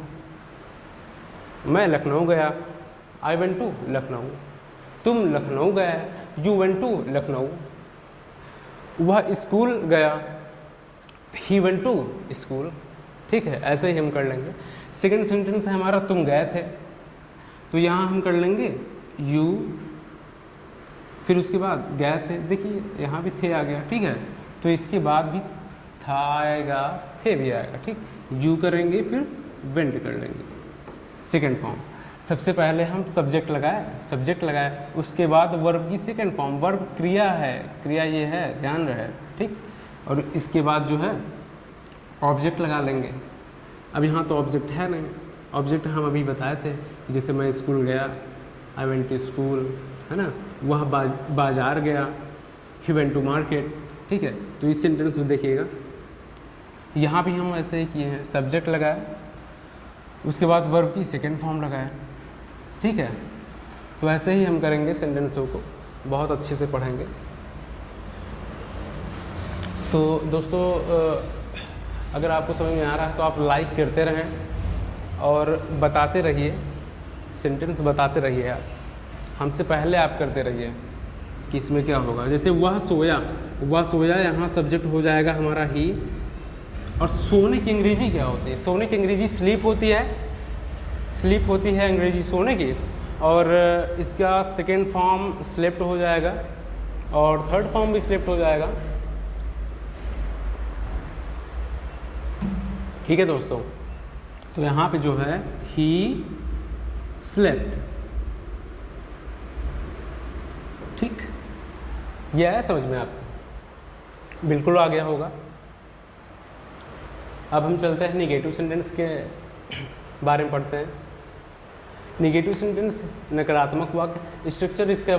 मैं लखनऊ गया, आई वेंट टू लखनऊ। तुम लखनऊ गए, यू वेंट टू लखनऊ। वह स्कूल गया, ही वेंट टू स्कूल, ठीक है। ऐसे ही हम कर लेंगे। सेकेंड सेंटेंस है हमारा तुम गए थे, तो यहाँ हम कर लेंगे यू, फिर उसके बाद गए थे, देखिए यहाँ भी थे आ गया, ठीक है। तो इसके बाद भी था आएगा, थे भी आएगा, ठीक। यू करेंगे फिर वेंट कर लेंगे, सेकेंड फॉर्म। सबसे पहले हम सब्जेक्ट लगाए, उसके बाद वर्ब की सेकेंड फॉर्म। वर्ब क्रिया है, क्रिया ये है, ध्यान रहे, ठीक। और इसके बाद जो है ऑब्जेक्ट लगा लेंगे। अब यहाँ तो ऑब्जेक्ट है नहीं, ऑब्जेक्ट हम अभी बताए थे, जैसे मैं स्कूल गया, आई वेंट टू स्कूल, है ना। वह बाजार गया, ही वेंट टू मार्केट, ठीक है। तो इस सेंटेंस में देखिएगा, यहाँ भी हम ऐसे ही किए हैं, सब्जेक्ट लगाया, उसके बाद वर्ब की सेकेंड फॉर्म लगाया, ठीक है। तो ऐसे ही हम करेंगे सेंटेंसों को, बहुत अच्छे से पढ़ेंगे। तो दोस्तों अगर आपको समझ में आ रहा है तो आप लाइक करते रहें और बताते रहिए, सेंटेंस बताते रहिए। आप हमसे पहले आप करते रहिए कि इसमें क्या होगा। जैसे वह सोया, यहाँ सब्जेक्ट हो जाएगा हमारा ही। और सोने की अंग्रेजी क्या होती है? सोने की अंग्रेजी स्लीप होती है अंग्रेजी सोने की। और इसका सेकेंड फॉर्म स्लेप्ट हो जाएगा और थर्ड फॉर्म भी स्लेप्ट हो जाएगा, ठीक है दोस्तों। तो यहाँ पे जो है ही स्लेप्ट, ठीक। ये आया समझ में आपको? बिल्कुल आ गया होगा। अब हम चलते हैं निगेटिव सेंटेंस के बारे में पढ़ते हैं। निगेटिव सेंटेंस नकारात्मक वाक्य, स्ट्रक्चर इसका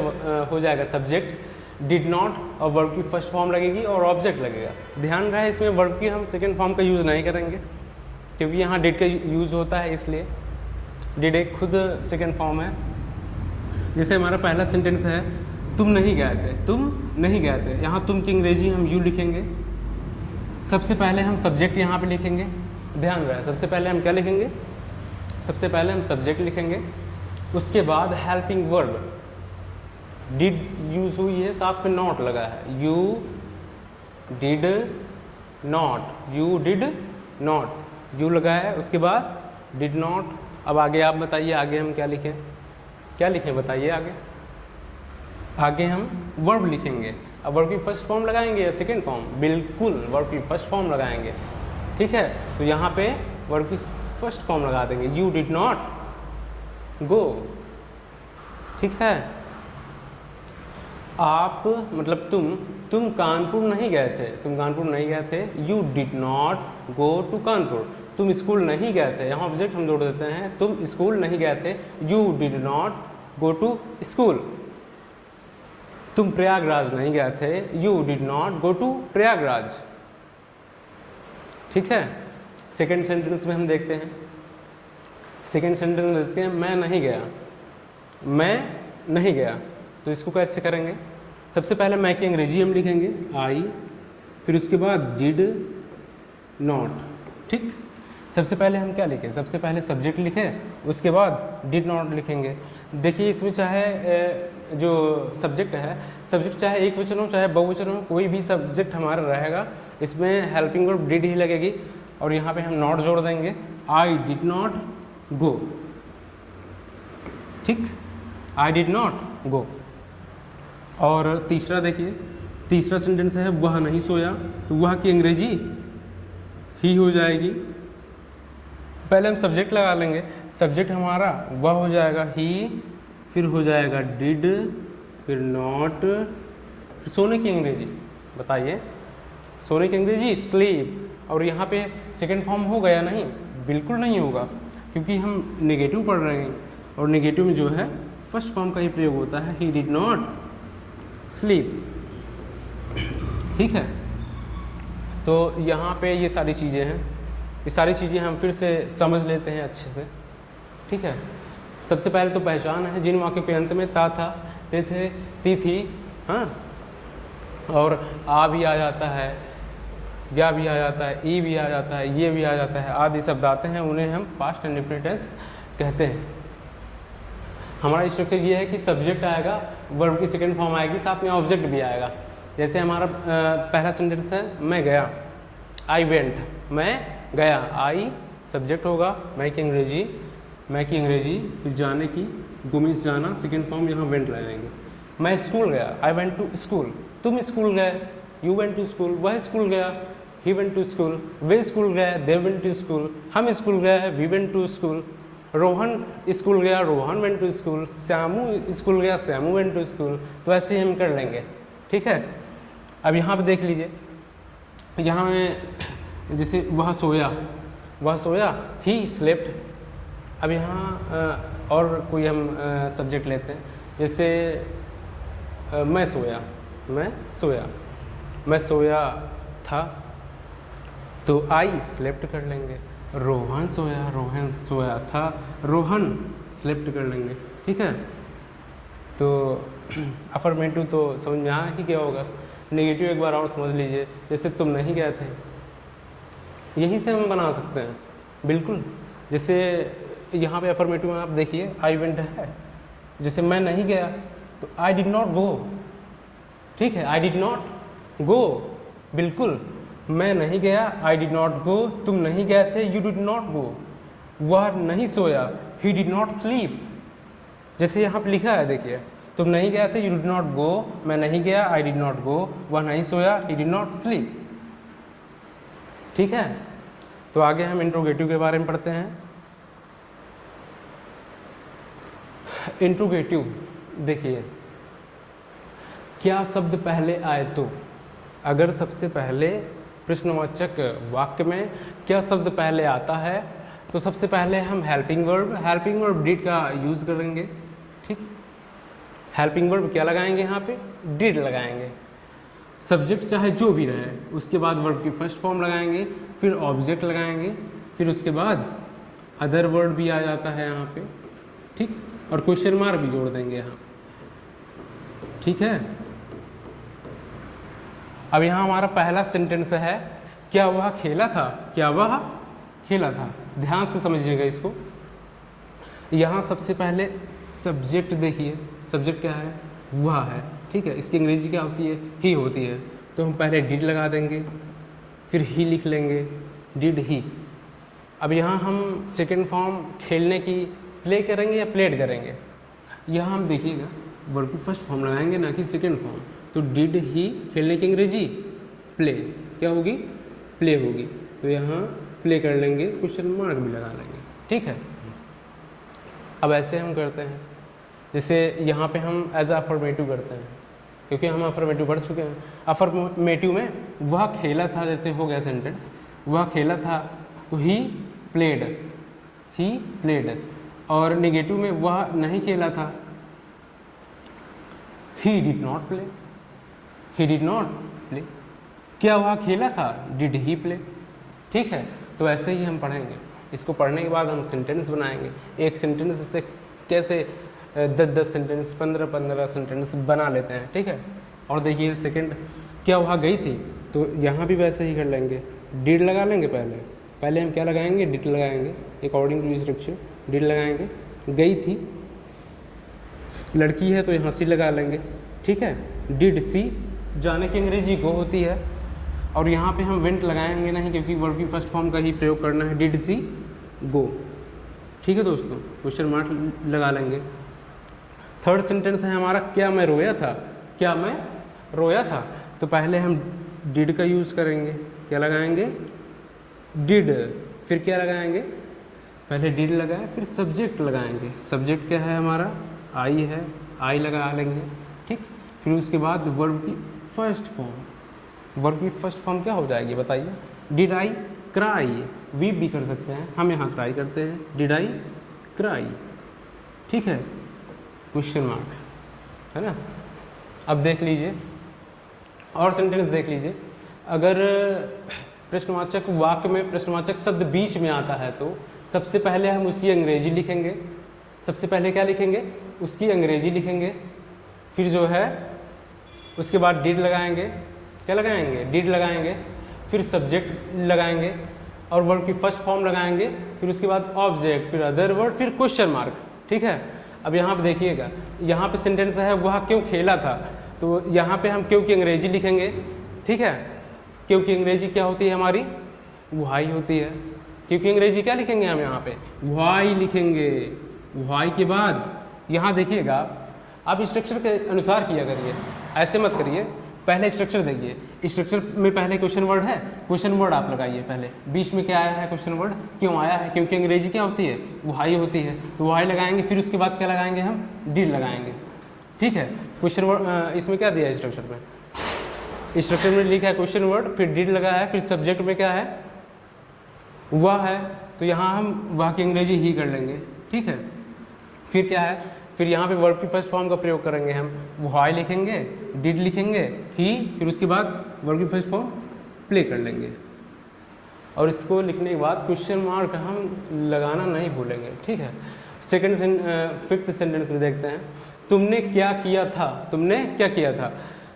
हो जाएगा सब्जेक्ट, डिड नॉट और वर्ब की फर्स्ट फॉर्म लगेगी और ऑब्जेक्ट लगेगा। ध्यान रहे इसमें वर्ब की हम सेकंड फॉर्म का यूज़ नहीं करेंगे क्योंकि यहाँ डिड का यूज़ होता है, इसलिए डिड एक खुद सेकंड फॉर्म है। जैसे हमारा पहला सेंटेंस है, तुम नहीं गए थे, तुम नहीं गए थे, यहाँ तुम की अंग्रेजी हम यू लिखेंगे। सबसे पहले हम सब्जेक्ट यहाँ पे लिखेंगे। ध्यान रहे सबसे पहले हम क्या लिखेंगे? सबसे पहले हम सब्जेक्ट लिखेंगे, उसके बाद हेल्पिंग वर्ब, डिड यूज हुई है, साथ में नॉट लगा है, you did not, you did not, you लगा है, उसके बाद डिड नॉट। अब आगे आप बताइए, आगे हम क्या लिखें? क्या लिखें बताइए आगे? आगे हम वर्ब लिखेंगे। अब वर्ब की फर्स्ट फॉर्म लगाएंगे या सेकंड फॉर्म? बिल्कुल वर्ब की फर्स्ट फॉर्म लगाएंगे। ठीक है, तो यहाँ पे वर्ब की फर्स्ट फॉर्म लगा देंगे, यू डिड नॉट गो। ठीक है, आप मतलब तुम कानपुर नहीं गए थे, तुम कानपुर नहीं गए थे, you did not go to Kanpur. तुम स्कूल नहीं गए थे, यहाँ ऑब्जेक्ट हम जोड़ देते हैं, तुम स्कूल नहीं गए थे, you did not go to school. तुम प्रयागराज नहीं गए थे, you did not go to Prayagraj. ठीक है, सेकेंड सेंटेंस में हम देखते हैं। सेकेंड सेंटेंस में देखते हैं, मैं नहीं गया, मैं नहीं गया, तो इसको कैसे करेंगे? सबसे पहले मैं की अंग्रेजी हम लिखेंगे आई, फिर उसके बाद डिड नॉट। ठीक, सबसे पहले हम क्या लिखें? सबसे पहले सब्जेक्ट लिखे, उसके बाद डिड नॉट लिखेंगे। देखिए इसमें चाहे जो सब्जेक्ट है, सब्जेक्ट चाहे एक वचन हो चाहे बहुवचन हो, कोई भी सब्जेक्ट हमारा रहेगा, इसमें हेल्पिंग वर्ब डिड ही लगेगी और यहाँ पे हम नॉट जोड़ देंगे, आई डिड नॉट गो। ठीक, आई डिड नॉट गो। और तीसरा देखिए, तीसरा सेंटेंस है वह नहीं सोया, तो वह की अंग्रेजी ही हो जाएगी। पहले हम सब्जेक्ट लगा लेंगे, सब्जेक्ट हमारा वह हो जाएगा ही, फिर हो जाएगा डिड, फिर नॉट, फिर सोने की अंग्रेजी बताइए, सोने की अंग्रेजी स्लीप। और यहाँ पे सेकंड फॉर्म हो गया नहीं? बिल्कुल नहीं होगा, क्योंकि हम नेगेटिव पढ़ रहे हैं और नेगेटिव में जो है फर्स्ट फॉर्म का ही प्रयोग होता है, ही डिड नॉट स्लीप। ठीक है, तो यहाँ पे ये सारी चीज़ें हैं, ये सारी चीज़ें हम फिर से समझ लेते हैं अच्छे से। ठीक है, सबसे पहले तो पहचान है, जिन वाक्यों के अंत में ता था, ते थे, ती थी, हाँ, और आ भी आ जाता है, या भी आ जाता है, ई भी आ जाता है, ये भी आ जाता है, आदि शब्द आते हैं, उन्हें हम पास्ट इंडेफिनिट टेंस कहते हैं। हमारा स्ट्रक्चर ये है कि सब्जेक्ट आएगा, वर्ब की सेकंड फॉर्म आएगी, साथ में ऑब्जेक्ट भी आएगा। जैसे हमारा पहला सेंटेंस है, मैं गया, आई वेंट, मैं गया, आई सब्जेक्ट होगा, मैं की अंग्रेजी, फिर जाने की, गुमिस जाना, सेकंड फॉर्म यहाँ वेंट लगाएंगे। मैं स्कूल गया, आई वेंट टू स्कूल, तुम स्कूल गए, यू वेंट टू स्कूल, वह स्कूल गया, ही वेंट टू स्कूल, वे स्कूल गए, दे वेंट टू स्कूल, हम स्कूल गए, we went to school, Rohan school गया, Rohan went to school, Shyamu school गया, श्यामू वेंट टू स्कूल। तो ऐसे ही हम कर लेंगे। ठीक है, अब यहाँ पे देख लीजिए, यहाँ में जैसे वह सोया, ही स्लेप्ट। अब यहाँ और कोई हम सब्जेक्ट लेते हैं, जैसे मैं सोया था, तो आई स्लेप्ट कर लेंगे। रोहन सोया था, रोहन स्लेप्ट कर लेंगे। ठीक है, तो अफर्मेटिव तो समझ में आया कि क्या होगा। नेगेटिव एक बार और समझ लीजिए, जैसे तुम नहीं गए थे, यहीं से हम बना सकते हैं बिल्कुल। जैसे यहाँ पे अफर्मेटिव में आप देखिए आई वेंट है, जैसे मैं नहीं गया तो आई डिड नॉट गो। ठीक है, आई डिड नॉट गो, बिल्कुल मैं नहीं गया, आई डिड नॉट गो, तुम नहीं गए थे, यू डिड नॉट गो, वह नहीं सोया, ही डिड नॉट स्लीप। जैसे यहाँ पे लिखा है देखिए, तुम नहीं गए थे, यू डिड नॉट गो, मैं नहीं गया, आई डिड नॉट गो, वह नहीं सोया, ही डिड नॉट स्लीप। ठीक है, तो आगे हम इंट्रोगेटिव के बारे में पढ़ते हैं। इंट्रोगेटिव देखिए, क्या शब्द पहले आए तो, अगर सबसे पहले प्रश्नवाचक वाक्य में क्या शब्द पहले आता है तो सबसे पहले हम हेल्पिंग वर्ब डिड का यूज़ करेंगे। ठीक, हेल्पिंग वर्ब क्या लगाएंगे, यहाँ पे डिड लगाएंगे। सब्जेक्ट चाहे जो भी रहे, उसके बाद वर्ब की फर्स्ट फॉर्म लगाएंगे, फिर ऑब्जेक्ट लगाएंगे, फिर उसके बाद अदर वर्ड भी आ जाता है यहाँ पे। ठीक, और क्वेश्चन मार्क भी जोड़ देंगे यहाँ। ठीक है, अब यहाँ हमारा पहला सेंटेंस है, क्या वह खेला था, क्या वह खेला था। ध्यान से समझिएगा इसको। यहाँ सबसे पहले सब्जेक्ट देखिए, सब्जेक्ट क्या है, वह है। ठीक है, इसकी अंग्रेजी क्या होती है, ही होती है। तो हम पहले डिड लगा देंगे, फिर ही लिख लेंगे, डिड ही। अब यहाँ हम सेकेंड फॉर्म खेलने की प्ले करेंगे या प्लेड करेंगे। यहाँ हम देखिएगा वर्ब की फर्स्ट फॉर्म लगाएंगे, ना कि सेकेंड फॉर्म। तो डिड ही खेलने की अंग्रेजी प्ले क्या होगी, प्ले होगी। तो यहाँ प्ले कर लेंगे, क्वेश्चन मार्क भी लगा लेंगे। ठीक है, अब ऐसे हम करते हैं, जैसे यहाँ पे हम एज अफर्मेटिव करते हैं, क्योंकि हम अफर्मेटिव पढ़ चुके हैं। अफर्मेटिव में वह खेला था, जैसे हो गया सेंटेंस, वह खेला था, तो ही प्लेड। और नेगेटिव में वह नहीं खेला था, ही डिड नॉट प्ले। क्या वह खेला था, डिड ही प्ले। ठीक है, तो ऐसे ही हम पढ़ेंगे। इसको पढ़ने के बाद हम सेंटेंस बनाएंगे। एक सेंटेंस से कैसे 10 सेंटेंस, 15 सेंटेंस बना लेते हैं। ठीक है, और देखिए सेकंड, क्या वह गई थी, तो यहाँ भी वैसे ही कर लेंगे, डिड लगा लेंगे। पहले हम क्या लगाएंगे, डिड लगाएंगे, अकॉर्डिंग टू स्ट्रक्चर डिड लगाएंगे। गई थी, लड़की है तो यहाँ सी लगा लेंगे। ठीक है, डिड सी जाने की अंग्रेजी गो होती है, और यहाँ पे हम वेंट लगाएंगे नहीं, क्योंकि वर्ब की फर्स्ट फॉर्म का ही प्रयोग करना है, डिड सी गो। ठीक है दोस्तों, क्वेश्चन मार्क लगा लेंगे। थर्ड सेंटेंस है हमारा, क्या मैं रोया था। तो पहले हम डिड का यूज़ करेंगे, क्या लगाएंगे, डिड। फिर क्या लगाएंगे, पहले डिड लगाए, फिर सब्जेक्ट लगाएंगे। सब्जेक्ट क्या है हमारा, आई है, आई लगा लेंगे। ठीक, फिर उसके बाद वर्ब की फर्स्ट फॉर्म क्या हो जाएगी बताइए, डिड आई क्राई। वीप भी कर सकते हैं, हम यहाँ क्राई करते हैं, डिड आई क्राई। ठीक है, क्वेश्चन मार्क है ना। अब देख लीजिए और सेंटेंस देख लीजिए। अगर प्रश्नवाचक वाक्य में प्रश्नवाचक शब्द बीच में आता है तो सबसे पहले हम उसकी अंग्रेजी लिखेंगे। सबसे पहले क्या लिखेंगे, उसकी अंग्रेजी लिखेंगे। फिर जो है उसके बाद डिड लगाएंगे, क्या लगाएंगे, डिड लगाएंगे। फिर सब्जेक्ट लगाएंगे और वर्ब की फर्स्ट फॉर्म लगाएंगे। फिर उसके बाद ऑब्जेक्ट, फिर अदर वर्ड, फिर क्वेश्चन मार्क। ठीक है, अब यहाँ पे देखिएगा, यहाँ पे सेंटेंस है वह क्यों खेला था, तो यहाँ पे हम क्यों की अंग्रेजी लिखेंगे। ठीक है, क्यों की अंग्रेजी क्या होती है हमारी, व्हाई होती है। क्योंकि अंग्रेजी क्या लिखेंगे हम यहाँ पे, व्हाई लिखेंगे। व्हाई के बाद यहाँ देखिएगा, आप स्ट्रक्चर के अनुसार किया करिए, ऐसे मत करिए। पहले स्ट्रक्चर देखिए, स्ट्रक्चर में पहले क्वेश्चन वर्ड है, क्वेश्चन वर्ड आप लगाइए पहले। बीच में क्या आया है, क्वेश्चन वर्ड क्यों आया है, क्योंकि अंग्रेजी क्या होती है, व्हाई होती है, तो व्हाई लगाएंगे। फिर उसके बाद क्या लगाएंगे, हम डिड लगाएंगे। ठीक है, क्वेश्चन वर्ड इसमें क्या दिया है स्ट्रक्चर में, स्ट्रक्चर में लिखा है क्वेश्चन वर्ड, फिर डिड लगा है, फिर सब्जेक्ट में क्या है, वह है, तो यहाँ हम वह की अंग्रेजी ही कर लेंगे। ठीक है, फिर क्या है, फिर यहाँ पे वर्ब की फर्स्ट फॉर्म का प्रयोग करेंगे हम, व्हाई लिखेंगे, डिड लिखेंगे, ही, फिर उसके बाद वर्ब की फर्स्ट फॉर्म प्ले कर लेंगे। और इसको लिखने के बाद क्वेश्चन मार्क हम लगाना नहीं भूलेंगे। ठीक है, फिफ्थ सेंटेंस में देखते हैं, तुमने क्या किया था, तुमने क्या किया था।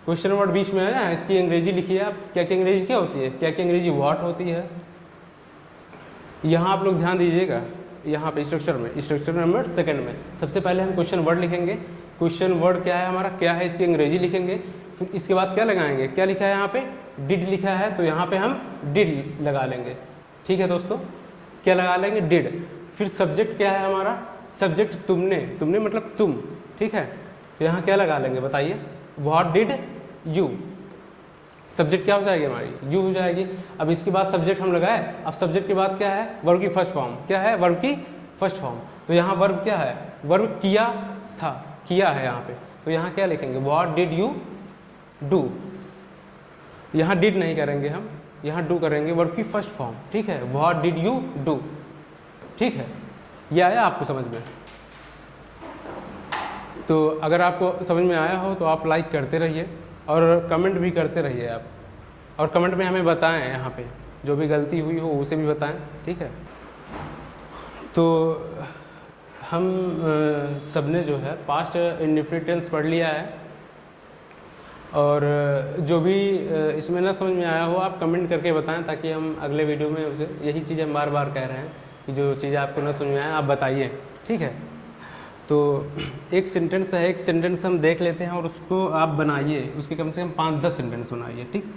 क्वेश्चन वर्ड बीच में आया, इसकी अंग्रेजी लिखिए आप। क्या की अंग्रेजी क्या होती है, क्या की अंग्रेजी व्हाट होती है। यहाँ आप लोग ध्यान दीजिएगा, यहाँ पे स्ट्रक्चर नंबर सेकंड में सबसे पहले हम क्वेश्चन वर्ड लिखेंगे। क्वेश्चन वर्ड क्या है हमारा, क्या है, इसकी अंग्रेजी लिखेंगे। फिर इसके बाद क्या लगाएंगे, क्या लिखा है यहाँ पे, डिड लिखा है, तो यहाँ पे हम डिड लगा लेंगे। ठीक है दोस्तों, क्या लगा लेंगे, डिड। फिर सब्जेक्ट क्या है हमारा, सब्जेक्ट तुमने मतलब तुम। ठीक है, तो यहाँ क्या लगा लेंगे बताइए, व्हाट डिड यू। सब्जेक्ट क्या हो जाएगी हमारी, यू हो जाएगी। अब इसके बाद सब्जेक्ट हम लगाए, अब सब्जेक्ट के बाद क्या है, वर्ब की फर्स्ट फॉर्म, क्या है, वर्ब की फर्स्ट फॉर्म। तो यहाँ वर्ब क्या है, वर्ब किया था, किया है यहाँ पे, तो यहाँ क्या लिखेंगे, व्हाट डिड यू डू। यहाँ डिड नहीं करेंगे हम, यहाँ डू करेंगे, वर्ब की फर्स्ट फॉर्म, ठीक है। व्हाट डिड यू डू, ठीक है। ये आया आपको समझ में? तो अगर आपको समझ में आया हो तो आप लाइक करते रहिए और कमेंट भी करते रहिए आप, और कमेंट में हमें बताएं, यहाँ पे जो भी गलती हुई हो उसे भी बताएं, ठीक है। तो हम सबने जो है पास्ट इंडेफिनिट टेंस पढ़ लिया है, और जो भी इसमें ना समझ में आया हो आप कमेंट करके बताएं, ताकि हम अगले वीडियो में उसे, यही चीज़ हम बार बार कह रहे हैं कि जो चीज़ आपको ना समझ में आए आप बताइए, ठीक है। तो एक सेंटेंस है, एक सेंटेंस हम देख लेते हैं और उसको आप बनाइए, उसके कम से कम 5-10 सेंटेंस बनाइए, ठीक।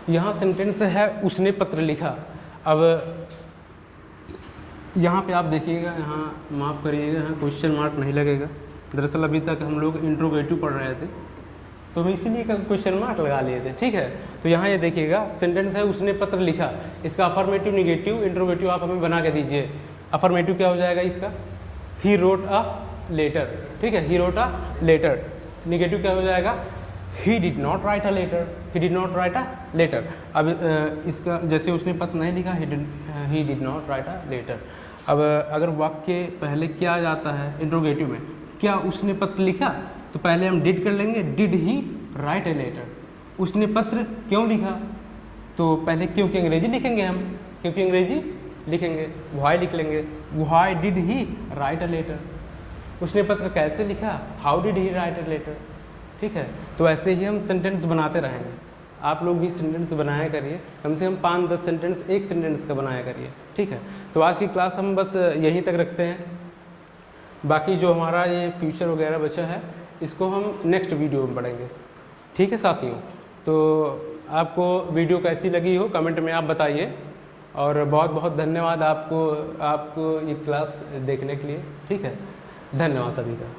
यहाँ सेंटेंस है उसने पत्र लिखा। अब यहाँ पे आप देखिएगा, यहाँ माफ़ करिएगा, यहाँ क्वेश्चन मार्क नहीं लगेगा। दरअसल अभी तक हम लोग इंट्रोगेटिव पढ़ रहे थे तो हम इसीलिए क्वेश्चन मार्क लगा लिए थे, ठीक है। तो यहाँ ये देखिएगा सेंटेंस है उसने पत्र लिखा, इसका अफर्मेटिव, निगेटिव, इंट्रोगेटिव आप हमें बना के दीजिए। अफर्मेटिव क्या हो जाएगा इसका? ही रोट अ लेटर, ठीक है, he wrote a letter. Negative क्या हो जाएगा? He did not write a letter, he did not write a letter. अब इसका जैसे उसने पत्र नहीं लिखा, he did not write a letter. अब अगर वाक्य पहले क्या आ जाता है इंट्रोगेटिव में, क्या उसने पत्र लिखा, तो पहले हम डिड कर लेंगे, did he write a letter. उसने पत्र क्यों लिखा, तो पहले क्यों की अंग्रेजी लिखेंगे हम, क्योंकि अंग्रेजी लिखेंगे, व्हाई लिख लेंगे, why did he write a letter. उसने पत्र कैसे लिखा, how did he write a letter, ठीक है। तो ऐसे ही हम सेंटेंस बनाते रहेंगे। आप लोग भी सेंटेंस बनाया करिए, कम से कम 5-10 सेंटेंस एक सेंटेंस का बनाया करिए, ठीक है। तो आज की क्लास हम बस यहीं तक रखते हैं। बाकी जो हमारा ये फ्यूचर वगैरह बचा है इसको हम नेक्स्ट वीडियो में पढ़ेंगे, ठीक है साथियों। तो आपको वीडियो कैसी लगी हो कमेंट में आप बताइए, और बहुत बहुत धन्यवाद आपको ये क्लास देखने के लिए, ठीक है। धन्यवाद सभी का।